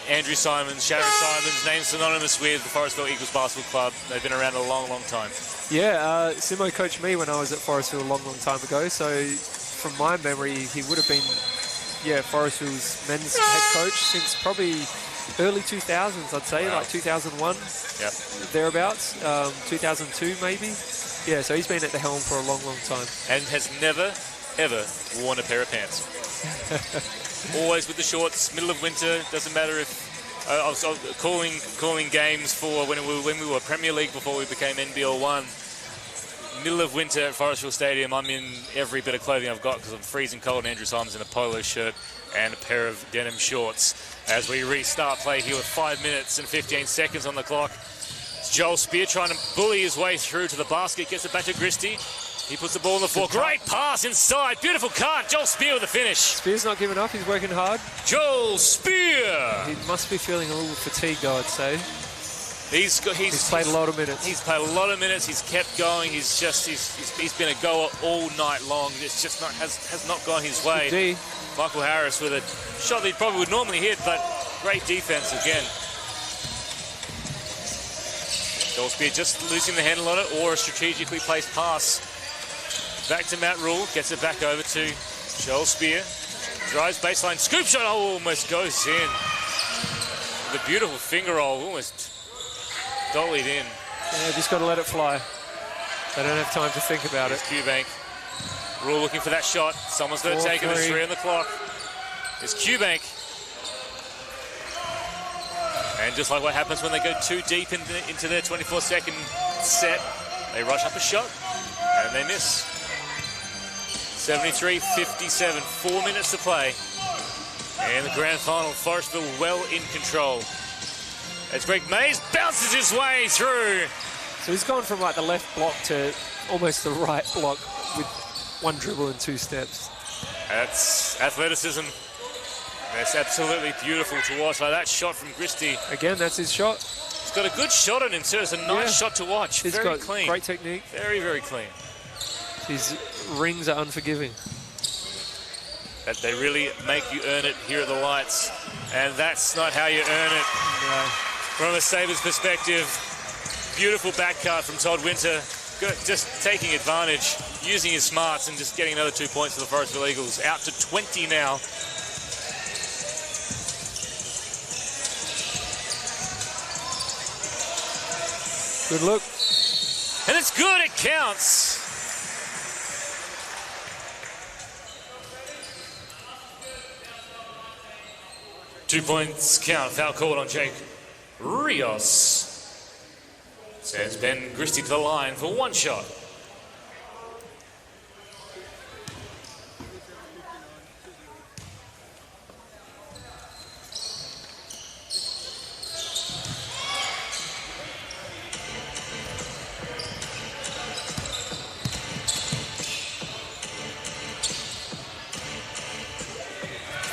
Andrew Simons, Sharon Simons, names synonymous with the Forestville Eagles Basketball Club. They've been around a long, long time. Yeah, Simo coached me when I was at Forestville a long, long time ago. So from my memory, he would have been, Forestville's men's head coach since probably early 2000s, I'd say, like 2001, thereabouts, 2002 maybe. Yeah, so he's been at the helm for a long, long time. And has never, ever worn a pair of pants. Always with the shorts, middle of winter, doesn't matter if... I was calling games for when we were Premier League before we became NBL 1. Middle of winter at Forestville Stadium, I'm in every bit of clothing I've got because I'm freezing cold. Andrew Simons in a polo shirt and a pair of denim shorts. As we restart play here with 5 minutes and 15 seconds on the clock. It's Joel Spear trying to bully his way through to the basket, gets it back to Christie. He puts the ball on the floor. Great pass inside. Beautiful cut. Joel Spear with the finish. Spear's not giving up. He's working hard. Joel Spear. He must be feeling a little fatigued, I'd say. He's played a lot of minutes. He's played a lot of minutes. He's kept going. He's been a goer all night long. It's just has not gone his way. Michael Harris with a shot that he probably would normally hit, but great defense again. Joel Spear just losing the handle on it, or a strategically placed pass. Back to Matt Rule, gets it back over to Joel Spear. Drives baseline, scoop shot, almost goes in. The beautiful finger roll, almost dollied in. Yeah, just got to let it fly. They don't have time to think about it. Qbank. Rule looking for that shot. Someone's going to take it. There's 3 on the clock. It's Qbank. And just like what happens when they go too deep into their 24-second set, they rush up a shot and they miss. 73-57, 4 minutes to play. And the grand final, Forestville well in control. As Greg Mays bounces his way through. So he's gone from like the left block to almost the right block with 1 dribble and 2 steps. That's athleticism. That's absolutely beautiful to watch. Like that shot from Christie. Again, that's his shot. He's got a good shot on him too. It's a nice shot to watch. He's very got clean. Great technique. Very, very clean. His rings are unforgiving. That they really make you earn it here at the Lights. And that's not how you earn it. No. From a Sabres perspective, beautiful back cut from Todd Winter. Just taking advantage, using his smarts and just getting another 2 points for the Forestville Eagles. Out to 20 now. Good look. And it's good, it counts. Two points count, foul called on Jake Rios. Sends Ben Christie to the line for 1 shot.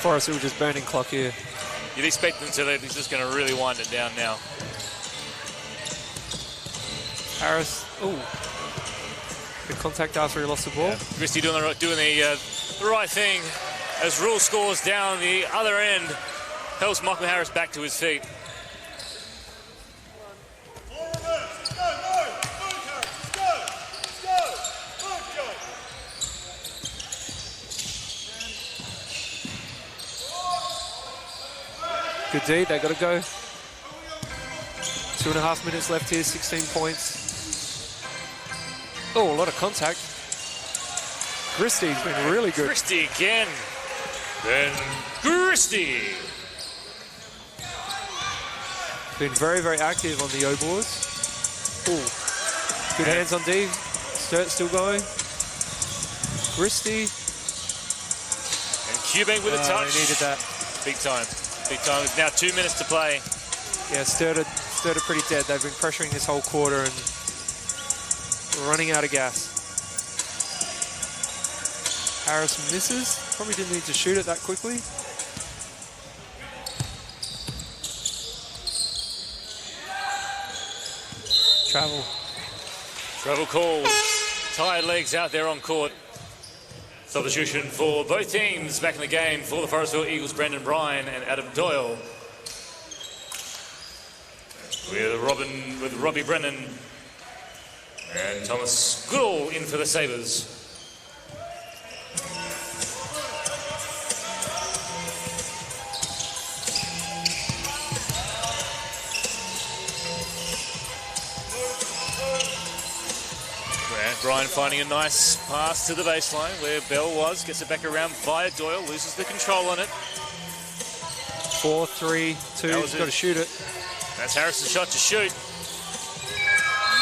Forestville just burning clock here. You'd expect them to, he's just going to really wind it down now. Harris, the contact after he lost the ball. Yeah. Christie doing the right thing as Rule scores down the other end. Helps Michael Harris back to his feet. Good D, they got to go. 2.5 minutes left here, 16 points. Oh, a lot of contact. Christie's been really good. Christie again. Then Christie. Been very, very active on the O boards. Oh, good hands on D. Sturt still going. Christie. And Qbank with a touch. He needed that. Big time. Big time. It's now 2 minutes to play. Yeah, Sturt are pretty dead. They've been pressuring this whole quarter and running out of gas. Harris misses. Probably didn't need to shoot it that quickly. Travel calls. Tired legs out there on court. Substitution for both teams back in the game for the Forestville Eagles, Brendan Bryan and Adam Doyle. With Robbie Brennan and Thomas Goodall in for the Sabres. Bryan finding a nice pass to the baseline where Bell was, gets it back around via Doyle, loses the control on it. 4-3-2, he's got to shoot it. That's Harris's shot to shoot.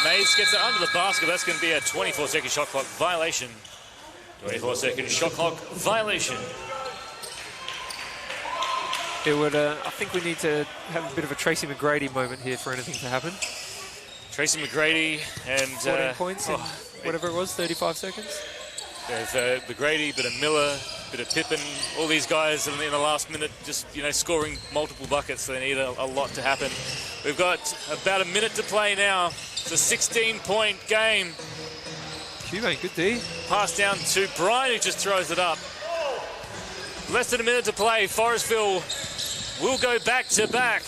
Mays gets it under the basket. That's going to be a 24-second shot clock violation. 24-second shot clock violation. It would, I think we need to have a bit of a Tracy McGrady moment here for anything to happen. Tracy McGrady and 14 points in whatever it was, 35 seconds. There's McGrady, bit of Miller, bit of Pippen, all these guys in the last minute just, scoring multiple buckets. So they need a lot to happen. We've got about a minute to play now. It's a 16-point game. Q-Bank, good D. Pass down to Brian, who just throws it up. Less than a minute to play. Forestville will go back to back.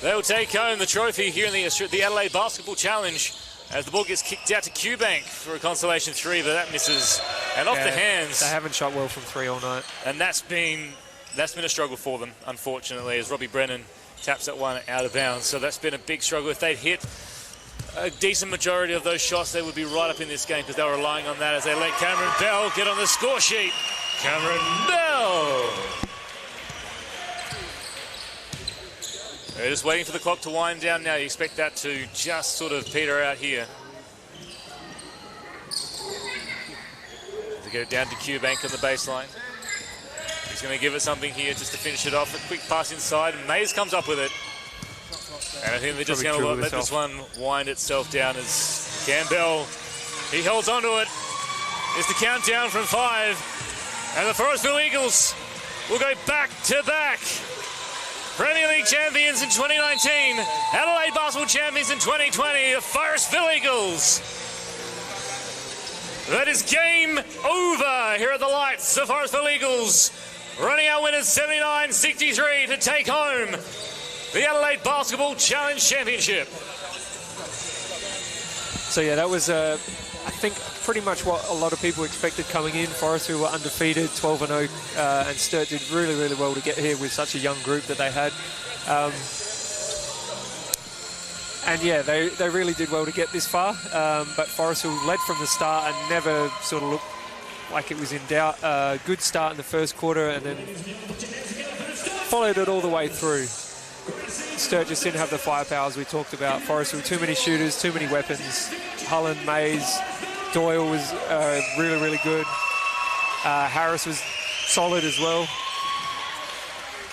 They'll take home the trophy here in the Adelaide Basketball Challenge as the ball gets kicked out to Q-Bank for a consolation three, but that misses. And off the hands. They haven't shot well from three all night. And that's been a struggle for them, unfortunately, as Robbie Brennan taps that one out of bounds. So that's been a big struggle. If they'd hit a decent majority of those shots, they would be right up in this game because they were relying on that as they let Cameron Bell get on the score sheet. Cameron Bell! They're just waiting for the clock to wind down now. You expect that to just sort of peter out here. To get it down to Q-Bank on the baseline. He's going to give it something here just to finish it off. A quick pass inside. Mays comes up with it. And I think they're just going to let this one wind itself down as Campbell, he holds on to it. It's the countdown from 5. And the Forestville Eagles will go back to back. Premier League champions in 2019, Adelaide Basketball champions in 2020, the Forestville Eagles. That is game over here at the lights. The Forestville Eagles running our winners 79-63 to take home the Adelaide Basketball Challenge Championship. So yeah, that was, I think, pretty much what a lot of people expected coming in. Forestville were undefeated, 12-0, and Sturt did really, really well to get here with such a young group that they had. And yeah, they really did well to get this far, but Forestville led from the start and never sort of looked like it was in doubt. Good start in the first quarter and then followed it all the way through. Sturt just didn't have the firepower as we talked about. Forestville, too many shooters, too many weapons. Hullen, Mays, Doyle was really, really good. Harris was solid as well.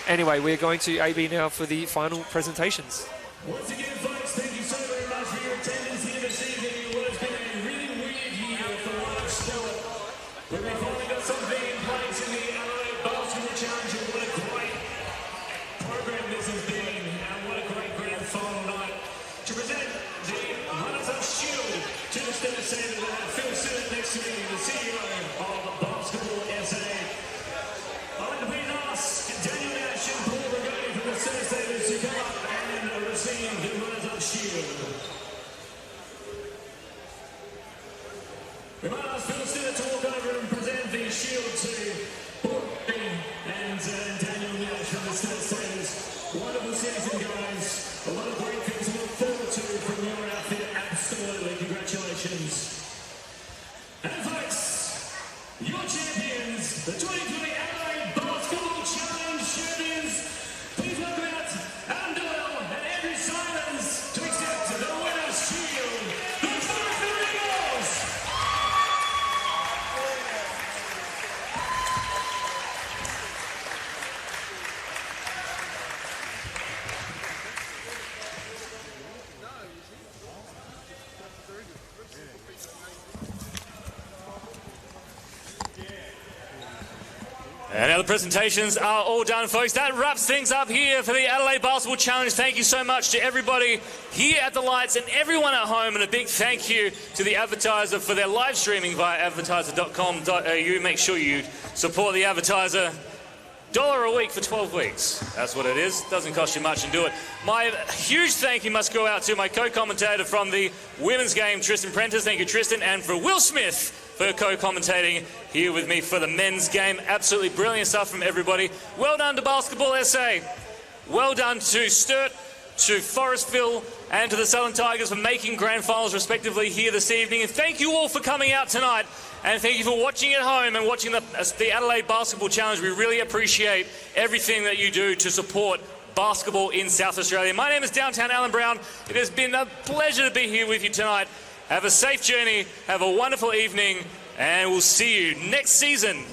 Anyway, we're going to AB now for the final presentations. Once again, folks, thank you so very much for your attendance here this evening. It has been a really weird year for large sport. But we finally got something in place in the Adelaide Basketball Challenge, and what a great program this has been, and what a great grand final night. To present the runners-up shield to the Sturt Centre, we have Phil Sturt next to me, the CEO of Basketball SA. I'd like to bring us Daniel Nash and Paul Regoni from the Sturt Centre to come up and receive the runners-up shield. We might ask Phil Sturt to walk over and present the shield to Paul Regoni and Daniel Nash from the Sturt Centre. Wonderful season, guys. A lot of great things to look forward to from your outfit. Absolutely, congratulations. And folks, your champions, the 2020 Adelaide Basketball Challenge champions, please welcome out Adam Doyle and Andrew Simons to accept the winner's shield, the Forestville Eagles. And now the presentations are all done, folks. That wraps things up here for the Adelaide Basketball Challenge. Thank you so much to everybody here at the lights and everyone at home. And a big thank you to the advertiser for their live streaming via advertiser.com.au. Make sure you support the advertiser. $1 a week for 12 weeks. That's what it is. Doesn't cost you much and do it. My huge thank you must go out to my co-commentator from the women's game, Tristan Prentice. Thank you, Tristan. And for Will Smith for co-commentating here with me for the men's game. Absolutely brilliant stuff from everybody. Well done to Basketball SA. Well done to Sturt, to Forestville, and to the Southern Tigers for making grand finals respectively here this evening. And thank you all for coming out tonight. And thank you for watching at home and watching the Adelaide Basketball Challenge. We really appreciate everything that you do to support basketball in South Australia. My name is Downtown Alan Brown. It has been a pleasure to be here with you tonight. Have a safe journey, have a wonderful evening, and we'll see you next season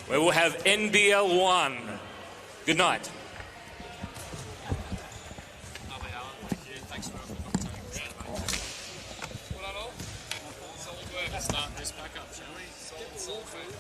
where we'll have NBL 1. Good night. Start this back up, shall we? Get the soul food.